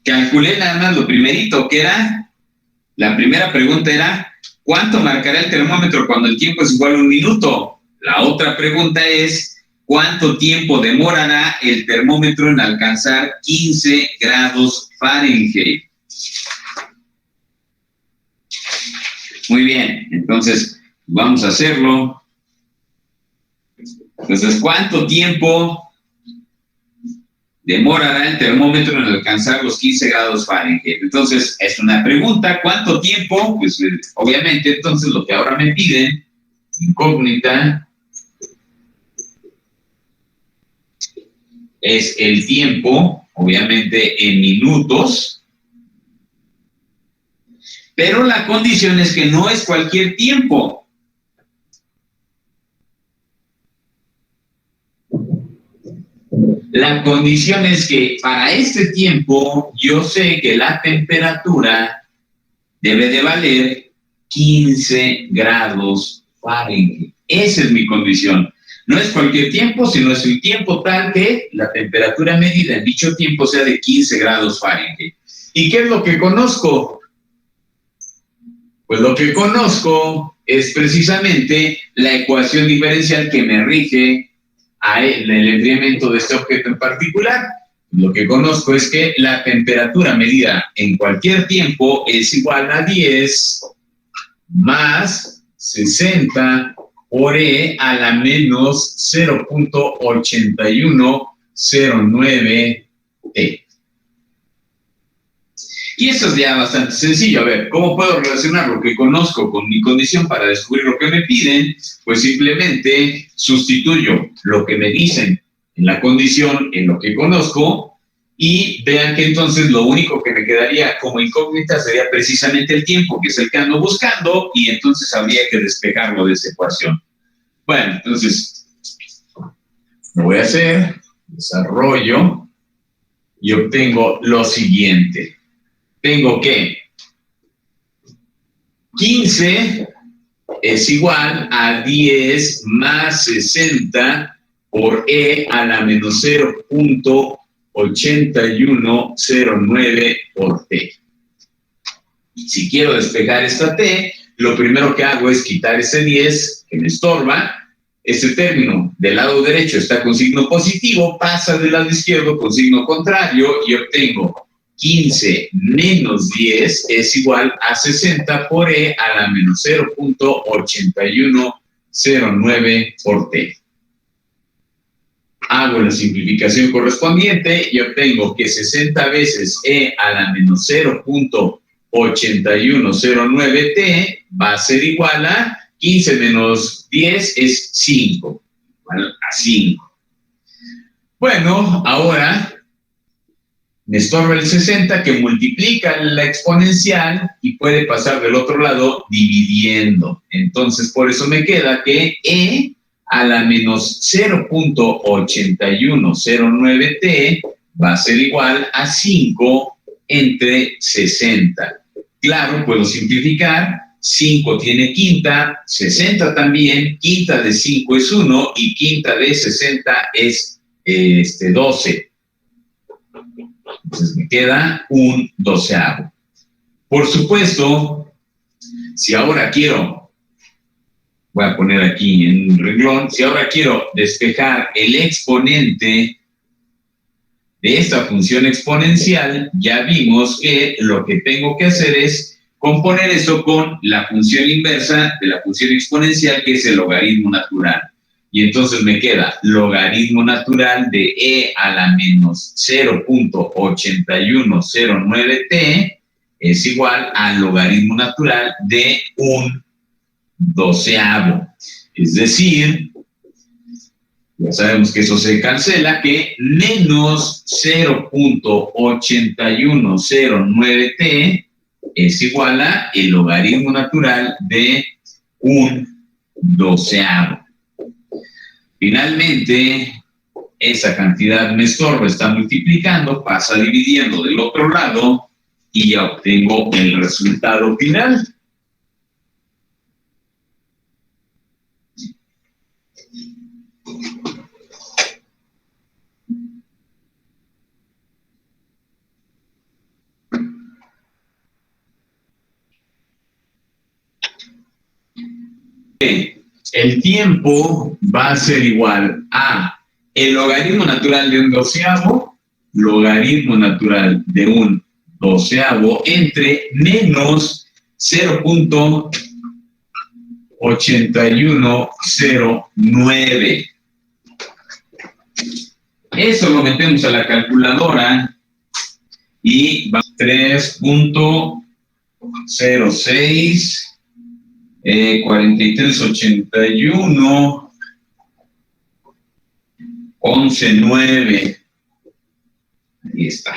Calculé nada más lo primerito, que era, la primera pregunta era, ¿cuánto marcará el termómetro cuando el tiempo es igual a 1 minuto? La otra pregunta es, ¿cuánto tiempo demorará el termómetro en alcanzar 15 grados Fahrenheit? Muy bien, entonces vamos a hacerlo. Entonces, ¿cuánto tiempo demorará el termómetro en alcanzar los 15 grados Fahrenheit? Entonces, es una pregunta, ¿cuánto tiempo? Pues obviamente, entonces lo que ahora me piden, incógnita, es el tiempo, obviamente en minutos, pero la condición es que no es cualquier tiempo. La condición es que para este tiempo yo sé que la temperatura debe de valer 15 grados Fahrenheit. Esa es mi condición. No es cualquier tiempo, sino es el tiempo tal que la temperatura medida en dicho tiempo sea de 15 grados Fahrenheit. ¿Y qué es lo que conozco? Pues lo que conozco es precisamente la ecuación diferencial que me rige el enfriamiento de este objeto en particular. Lo que conozco es que la temperatura medida en cualquier tiempo es igual a 10 más 60 por E a la menos 0.8109 T. Y eso es ya bastante sencillo. A ver, ¿cómo puedo relacionar lo que conozco con mi condición para descubrir lo que me piden? Pues simplemente sustituyo lo que me dicen en la condición en lo que conozco y vean que entonces lo único que me quedaría como incógnita sería precisamente el tiempo, que es el que ando buscando, y entonces habría que despejarlo de esa ecuación. Bueno, entonces lo voy a hacer, desarrollo y obtengo lo siguiente. Tengo que 15 es igual a 10 más 60 por E a la menos 0.8109 por T. Si quiero despejar esta T, lo primero que hago es quitar ese 10 que me estorba. Este término del lado derecho está con signo positivo, pasa del lado izquierdo con signo contrario y obtengo 15 menos 10 es igual a 60 por E a la menos 0.8109 por T. Hago la simplificación correspondiente y obtengo que 60 veces E a la menos 0.8109 T va a ser igual a 15 menos 10 es 5, igual a 5. Bueno, ahora me estorba el 60 que multiplica la exponencial y puede pasar del otro lado dividiendo. Entonces, por eso me queda que E a la menos 0.8109 T va a ser igual a 5 entre 60. Claro, puedo simplificar. 5 tiene quinta, 60 también, quinta de 5 es 1 y quinta de 60 es 12. Entonces me queda un 12avo. Por supuesto, si ahora quiero voy a poner aquí en un renglón, si ahora quiero despejar el exponente de esta función exponencial, ya vimos que lo que tengo que hacer es componer eso con la función inversa de la función exponencial, que es el logaritmo natural. Y entonces me queda logaritmo natural de e a la menos 0.8109t es igual al logaritmo natural de un doceavo. Es decir, ya sabemos que eso se cancela, que menos 0.8109t es igual a el logaritmo natural de un doceavo. Finalmente, esa cantidad me estorba, está multiplicando, pasa dividiendo del otro lado y ya obtengo el resultado final. El tiempo va a ser igual a el logaritmo natural de un doceavo, logaritmo natural de un doceavo, entre menos 0.8109. Eso lo metemos a la calculadora y va a 3.06 4381 119. Ahí está.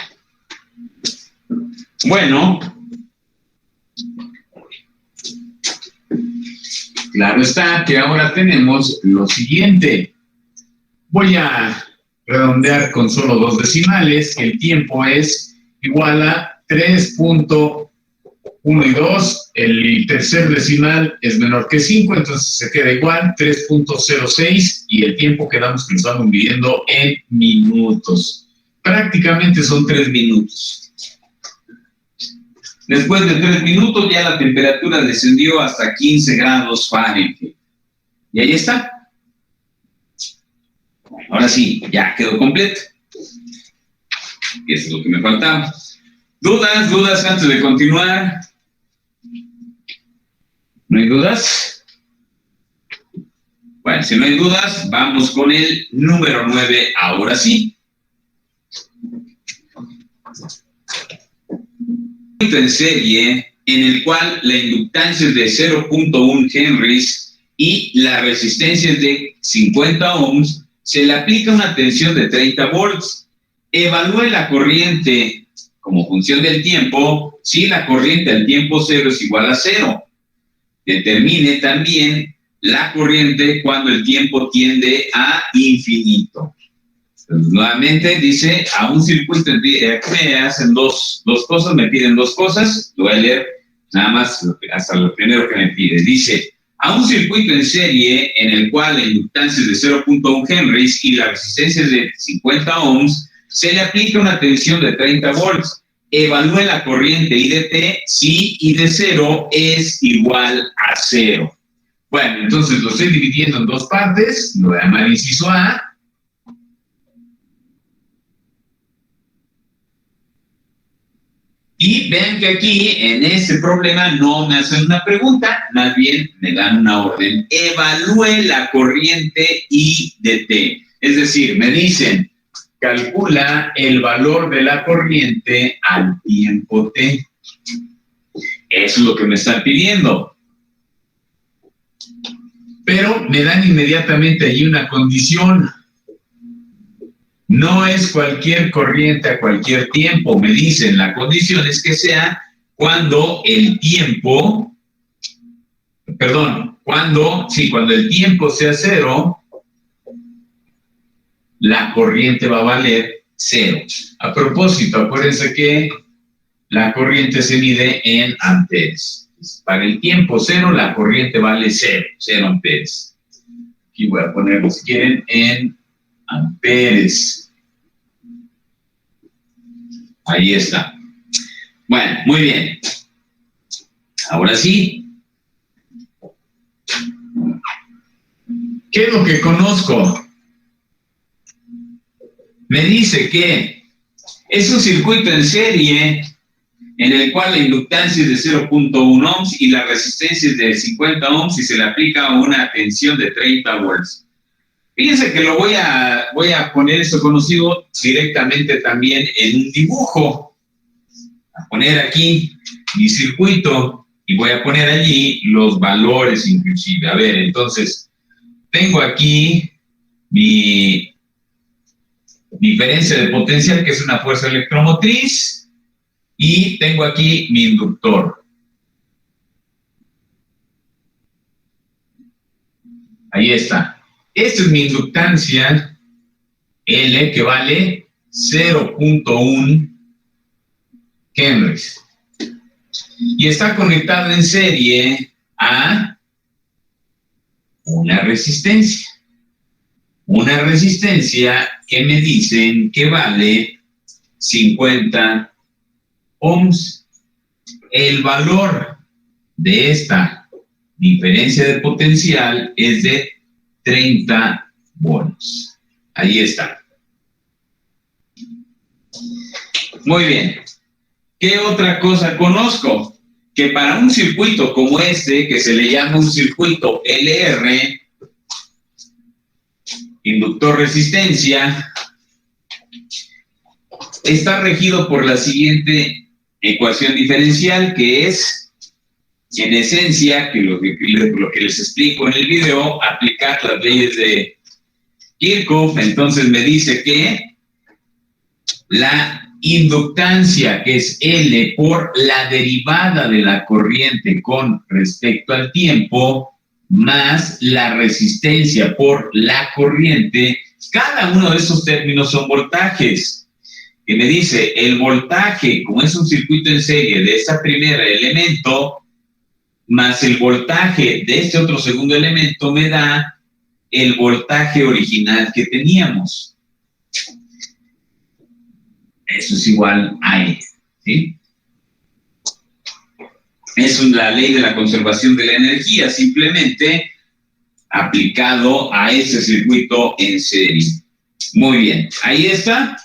Bueno, claro está que ahora tenemos lo siguiente. Voy a redondear con solo 2 decimales. El tiempo es igual a 3.1 y 2, el tercer decimal es menor que 5, entonces se queda igual, 3.06, y el tiempo quedamos que nos estamos midiendo en minutos. Prácticamente son 3 minutos. Después de 3 minutos ya la temperatura descendió hasta 15 grados Fahrenheit. Y ahí está. Ahora sí, ya quedó completo. Eso es lo que me faltaba. ¿Dudas antes de continuar? ¿No hay dudas? Bueno, si no hay dudas, vamos con el número 9, ahora sí. En serie en el cual la inductancia es de 0.1 henrys y la resistencia es de 50 ohms, se le aplica una tensión de 30 volts. Evalúe la corriente como función del tiempo si la corriente al tiempo cero es igual a 0. Determine también la corriente cuando el tiempo tiende a infinito. Entonces, nuevamente dice, a un circuito me hacen dos cosas, me piden 2 cosas. Lo voy a leer nada más hasta lo primero que me pide. Dice, a un circuito en serie en el cual la inductancia es de 0.1 henrys y la resistencia es de 50 ohms, se le aplica una tensión de 30 volts. Evalúe la corriente I de T si I de 0 es igual a 0. Bueno, entonces lo estoy dividiendo en 2 partes. Lo voy a llamar inciso A. Y ven que aquí, en este problema, no me hacen una pregunta, más bien me dan una orden. Evalúe la corriente I de T. Es decir, me dicen, calcula el valor de la corriente al tiempo T. Eso es lo que me están pidiendo. Pero me dan inmediatamente allí una condición. No es cualquier corriente a cualquier tiempo, me dicen. La condición es que sea cuando el tiempo, cuando el tiempo sea 0, la corriente va a valer 0. A propósito, acuérdense que la corriente se mide en amperes. Para el tiempo 0, la corriente vale 0 amperes. Aquí voy a ponerlo, si quieren, en amperes. Ahí está. Bueno, muy bien. Ahora sí. ¿Qué es lo que conozco? Me dice que es un circuito en serie en el cual la inductancia es de 0.1 ohms y la resistencia es de 50 ohms y se le aplica una tensión de 30 volts. Fíjense que voy a poner eso conocido directamente también en un dibujo. A poner aquí mi circuito y voy a poner allí los valores inclusive. A ver, entonces, tengo aquí mi diferencia de potencial, que es una fuerza electromotriz, y tengo aquí mi inductor. Ahí está. Esta es mi inductancia L, que vale 0.1 Henrys. Y está conectado en serie a una resistencia. Una resistencia que me dicen que vale 50 ohms. El valor de esta diferencia de potencial es de 30 volts. Ahí está. Muy bien. ¿Qué otra cosa conozco? Que para un circuito como este, que se le llama un circuito LR, inductor resistencia, está regido por la siguiente ecuación diferencial, que es, en esencia, que lo que les explico en el video, aplicar las leyes de Kirchhoff. Entonces me dice que la inductancia, que es L por la derivada de la corriente con respecto al tiempo, más la resistencia por la corriente, cada uno de esos términos son voltajes. Que me dice, el voltaje, como es un circuito en serie de ese primer elemento, más el voltaje de este otro segundo elemento, me da el voltaje original que teníamos. Eso es igual a E, ¿sí? Es la ley de la conservación de la energía, simplemente aplicado a ese circuito en serie. Muy bien, ahí está.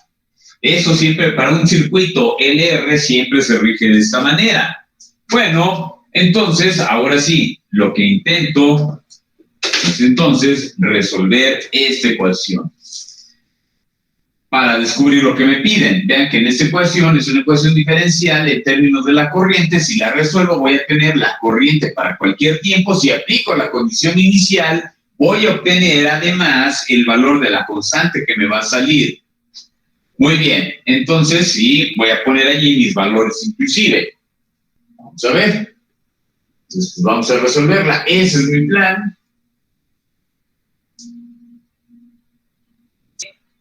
Eso siempre, para un circuito LR, siempre se rige de esta manera. Bueno, entonces, ahora sí, lo que intento es entonces resolver esta ecuación para descubrir lo que me piden. Vean que en esta ecuación es una ecuación diferencial en términos de la corriente. Si la resuelvo, voy a tener la corriente para cualquier tiempo. Si aplico la condición inicial, voy a obtener además el valor de la constante que me va a salir. Muy bien, entonces sí, voy a poner allí mis valores inclusive. Vamos a ver. Entonces, vamos a resolverla. Ese es mi plan.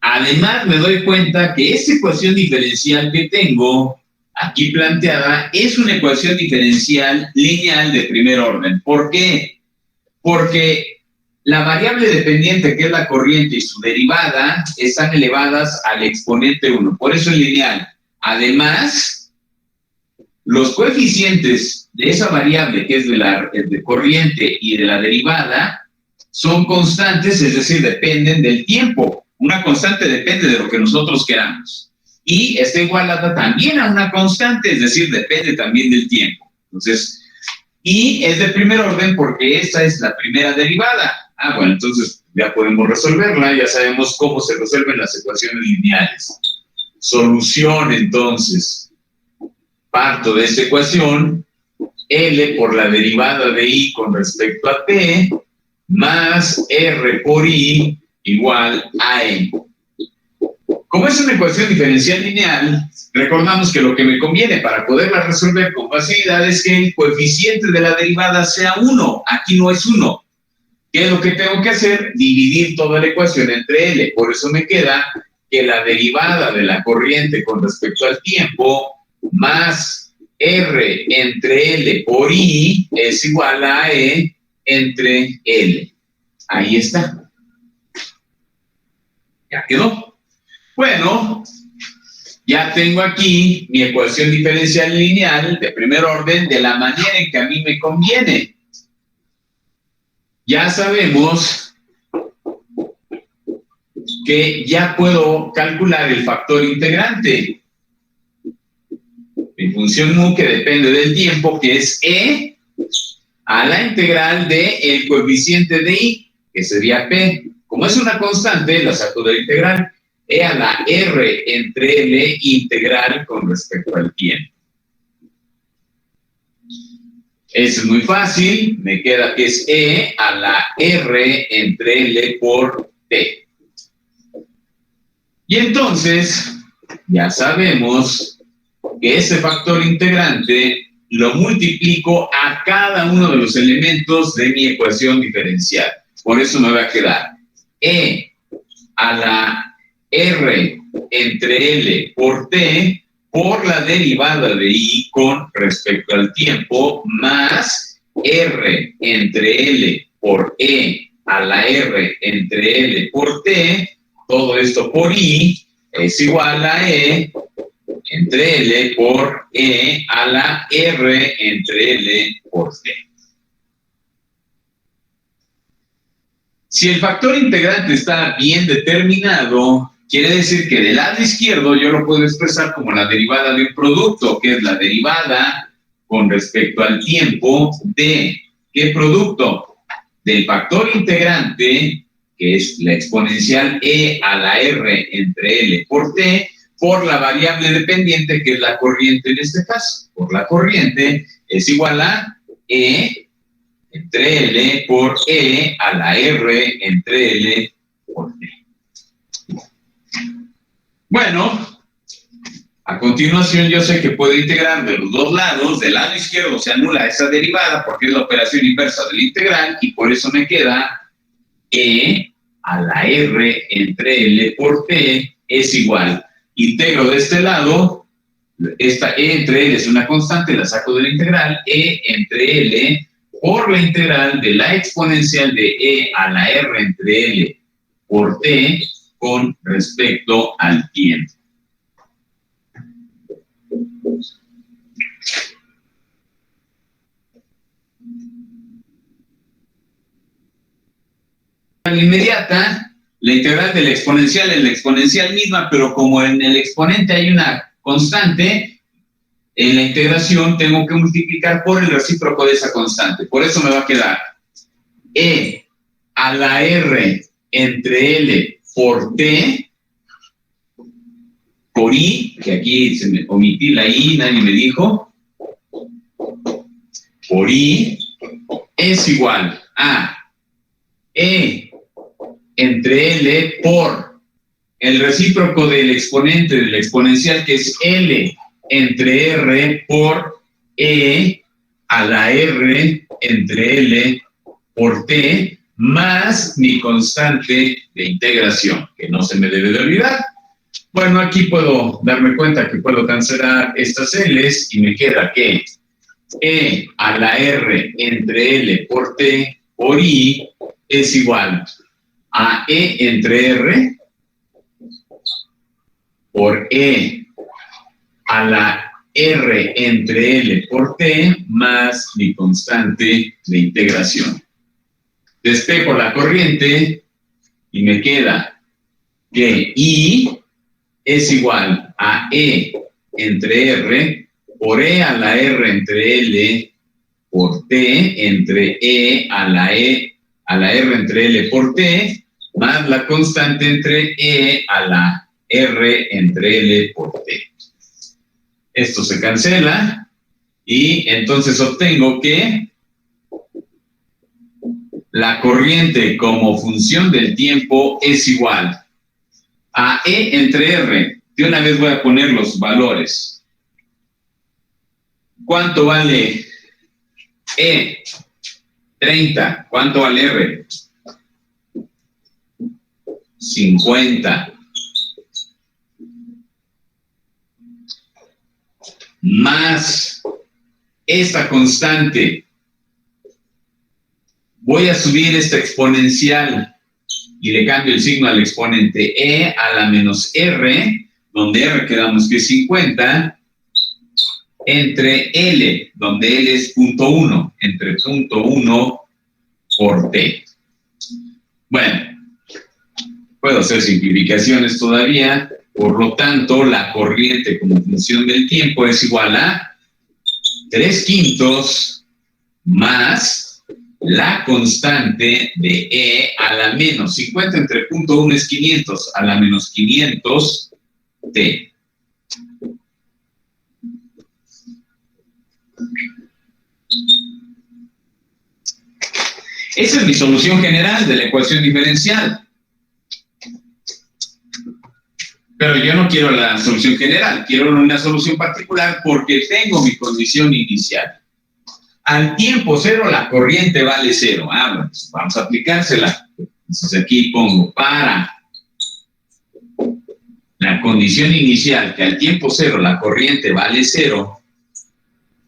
Además, me doy cuenta que esa ecuación diferencial que tengo aquí planteada es una ecuación diferencial lineal de primer orden. ¿Por qué? Porque la variable dependiente, que es la corriente, y su derivada están elevadas al exponente 1. Por eso es lineal. Además, los coeficientes de esa variable, que es de la corriente y de la derivada, son constantes, es decir, dependen del tiempo. Una constante depende de lo que nosotros queramos. Y está igualada también a una constante, es decir, depende también del tiempo. Entonces, y es de primer orden porque esta es la primera derivada. Bueno, entonces ya podemos resolverla, ya sabemos cómo se resuelven las ecuaciones lineales. Solución, entonces. Parto de esta ecuación, L por la derivada de I con respecto a T, más R por I igual a E. Como es una ecuación diferencial lineal, recordamos que lo que me conviene para poderla resolver con facilidad es que el coeficiente de la derivada sea 1. Aquí no es 1. ¿Qué es lo que tengo que hacer? Dividir toda la ecuación entre L. Por eso me queda que la derivada de la corriente con respecto al tiempo más R entre L por I es igual a E entre L. Ahí está. Ya quedó. Bueno, ya tengo aquí mi ecuación diferencial lineal de primer orden de la manera en que a mí me conviene. Ya sabemos que ya puedo calcular el factor integrante. Mi función mu, que depende del tiempo, que es e a la integral del coeficiente de i, que sería p. Como es una constante, la saco de la integral. E a la r entre L integral con respecto al tiempo. Eso es muy fácil. Me queda que es E a la R entre L por T. Y entonces, ya sabemos que ese factor integrante lo multiplico a cada uno de los elementos de mi ecuación diferencial. Por eso me va a quedar E a la R entre L por T por la derivada de I con respecto al tiempo más R entre L por E a la R entre L por T, todo esto por I es igual a E entre L por E a la R entre L por T. Si el factor integrante está bien determinado, quiere decir que del lado izquierdo yo lo puedo expresar como la derivada de un producto, que es la derivada con respecto al tiempo de ¿qué producto? Del factor integrante, que es la exponencial e a la r entre L por T, por la variable dependiente, que es la corriente en este caso. Por la corriente es igual a E entre L por E a la R entre L por T. Bueno, a continuación yo sé que puedo integrar de los dos lados. Del lado izquierdo se anula esa derivada porque es la operación inversa de la integral y por eso me queda E a la R entre L por T es igual. Integro de este lado, esta E entre L es una constante, la saco de la integral, E entre L por la integral de la exponencial de E a la R entre L por T con respecto al tiempo. Inmediata, la integral de la exponencial es la exponencial misma, pero como en el exponente hay una constante, en la integración tengo que multiplicar por el recíproco de esa constante. Por eso me va a quedar E a la R entre L por T por I, que aquí se me omití la I, nadie me dijo, por I es igual a E entre L por el recíproco del exponente del exponencial, que es L entre R por E a la R entre L por T, más mi constante de integración, que no se me debe de olvidar. Bueno, aquí puedo darme cuenta que puedo cancelar estas L's y me queda que E a la R entre L por T por I es igual a E entre R por E a la R entre L por T más mi constante de integración. Despejo la corriente y me queda que I es igual a E entre R por E a la R entre L por T entre E a la R entre L por T más la constante entre E a la R entre L por T. Esto se cancela y entonces obtengo que la corriente como función del tiempo es igual a E entre R. De una vez voy a poner los valores. ¿Cuánto vale E? 30. ¿Cuánto vale R? 50. Más esta constante. Voy a subir esta exponencial y le cambio el signo al exponente E a la menos R, donde R quedamos que es 50, entre L, donde L es 0.1, entre 0.1 por T. Bueno, Puedo hacer simplificaciones todavía. Por lo tanto, la corriente como función del tiempo es igual a 3/5 más la constante de E a la menos 50 entre 0.1 es 500 a la menos 500 T. Esa es mi solución general de la ecuación diferencial. Pero yo no quiero la solución general, quiero una solución particular porque tengo mi condición inicial. Al tiempo cero la corriente vale cero. Bueno, pues vamos a aplicársela. Entonces aquí pongo para la condición inicial que al tiempo cero la corriente vale cero,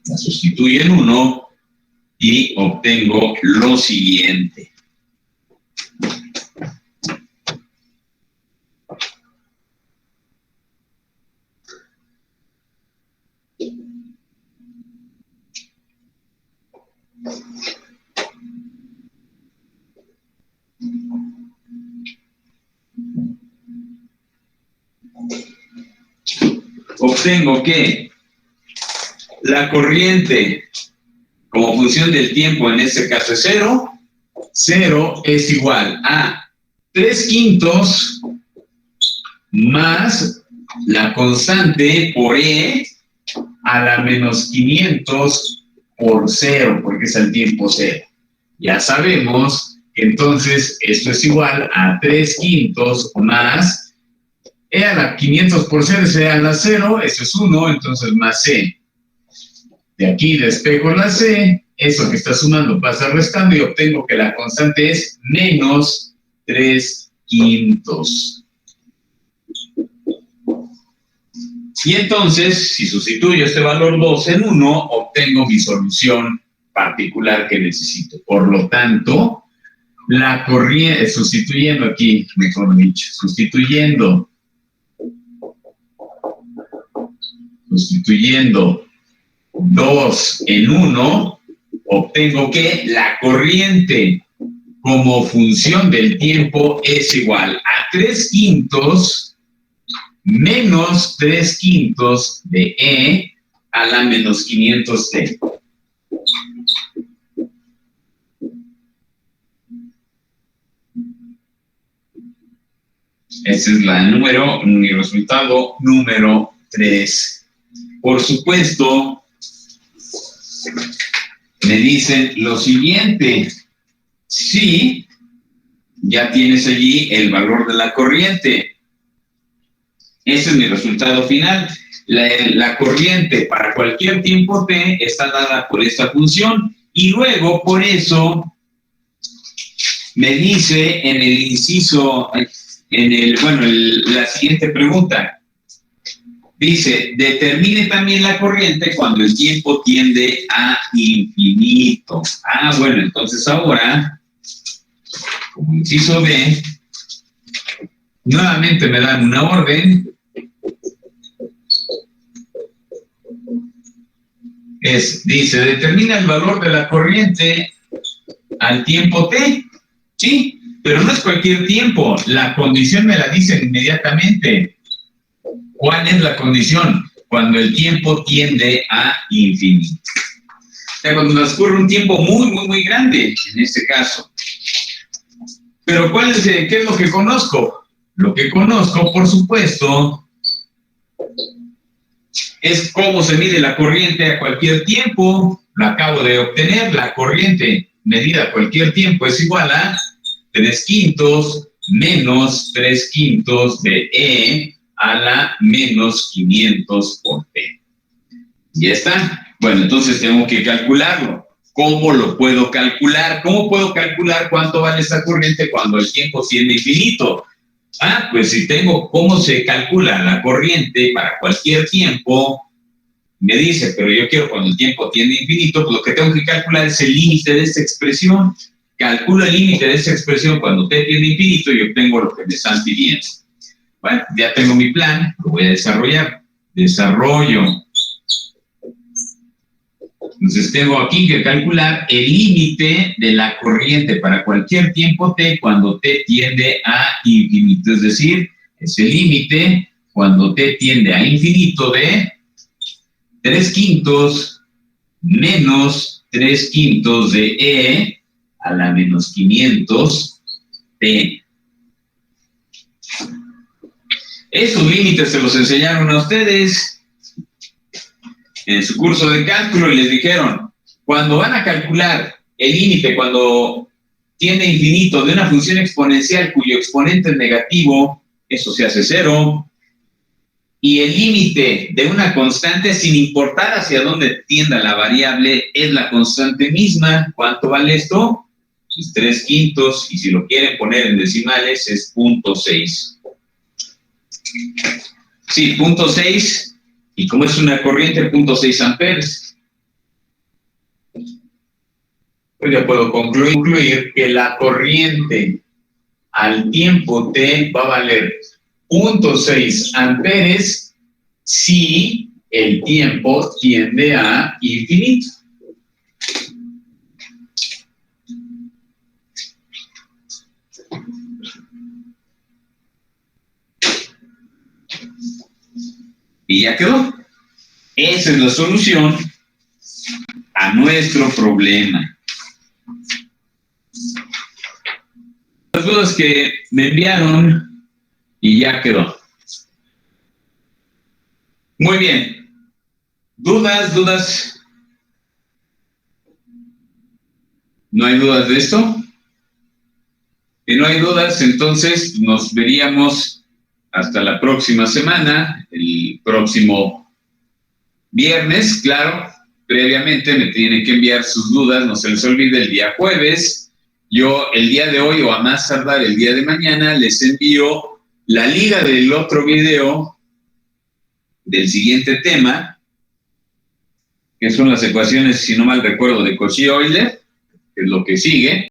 la sustituyo en 1 y obtengo lo siguiente. Obtengo que la corriente como función del tiempo en este caso es 0. 0 es igual a 3/5 más la constante por E a la menos 500 por 0, porque es al tiempo 0. Ya sabemos que entonces esto es igual a 3/5 más E a la 500 por 0 es E a la 0, eso es 1, entonces más C. De aquí despejo la C, eso que está sumando pasa restando y obtengo que la constante es menos 3/5. Y entonces, si sustituyo este valor 2 en 1, obtengo mi solución particular que necesito. Por lo tanto, la corriente, sustituyendo aquí, mejor dicho, sustituyendo 2 en 1, obtengo que la corriente como función del tiempo es igual a 3/5 menos 3/5 de E a la menos 500 T. Ese es mi resultado número 3. Por supuesto, me dicen lo siguiente. Sí, ya tienes allí el valor de la corriente. Ese es mi resultado final. La corriente para cualquier tiempo t está dada por esta función y luego por eso me dice en el inciso, la siguiente pregunta. Dice, determine también la corriente cuando el tiempo tiende a infinito. Bueno, entonces ahora, como inciso B, nuevamente me dan una orden. Dice, determina el valor de la corriente al tiempo t. Sí, pero no es cualquier tiempo. La condición me la dicen inmediatamente. ¿Cuál es la condición? Cuando el tiempo tiende a infinito. O sea, cuando transcurre un tiempo muy, muy, muy grande, en este caso. Pero ¿qué es lo que conozco? Lo que conozco, por supuesto, es cómo se mide la corriente a cualquier tiempo. Lo acabo de obtener. La corriente medida a cualquier tiempo es igual a 3/5 menos 3/5 de E a la menos 500 por T. ¿Ya está? Bueno, entonces tengo que calcularlo. ¿Cómo lo puedo calcular? ¿Cómo puedo calcular cuánto vale esta corriente cuando el tiempo tiende infinito? Pues si tengo cómo se calcula la corriente para cualquier tiempo, me dice, pero yo quiero cuando el tiempo tiende infinito, pues lo que tengo que calcular es el límite de esta expresión. Calculo el límite de esta expresión cuando t tiende infinito y obtengo lo que me están pidiendo. Bueno, ya tengo mi plan, lo voy a desarrollar. Desarrollo Entonces tengo aquí que calcular el límite de la corriente para cualquier tiempo t cuando t tiende a infinito. Es decir, es el límite cuando t tiende a infinito de 3/5 menos 3/5 de e a la menos 500 t. Esos límites se los enseñaron a ustedes en su curso de cálculo y les dijeron, cuando van a calcular el límite cuando tiende a infinito de una función exponencial cuyo exponente es negativo, eso se hace 0, y el límite de una constante, sin importar hacia dónde tienda la variable, es la constante misma. ¿Cuánto vale esto? Pues 3/5, y si lo quieren poner en decimales es 0.6. Sí, 0.6. Y como es una corriente, 0.6 amperes. Pues ya puedo concluir que la corriente al tiempo t va a valer 0.6 amperes si el tiempo tiende a infinito. Y ya quedó. Esa es la solución a nuestro problema. Las dudas que me enviaron y ya quedó. Muy bien. ¿Dudas? ¿No hay dudas de esto? Si no hay dudas, entonces nos veríamos hasta la próxima semana, el próximo viernes, claro. Previamente me tienen que enviar sus dudas, no se les olvide el día jueves. Yo el día de hoy o a más tardar el día de mañana les envío la liga del otro video del siguiente tema, que son las ecuaciones, si no mal recuerdo, de Cauchy-Euler, que es lo que sigue.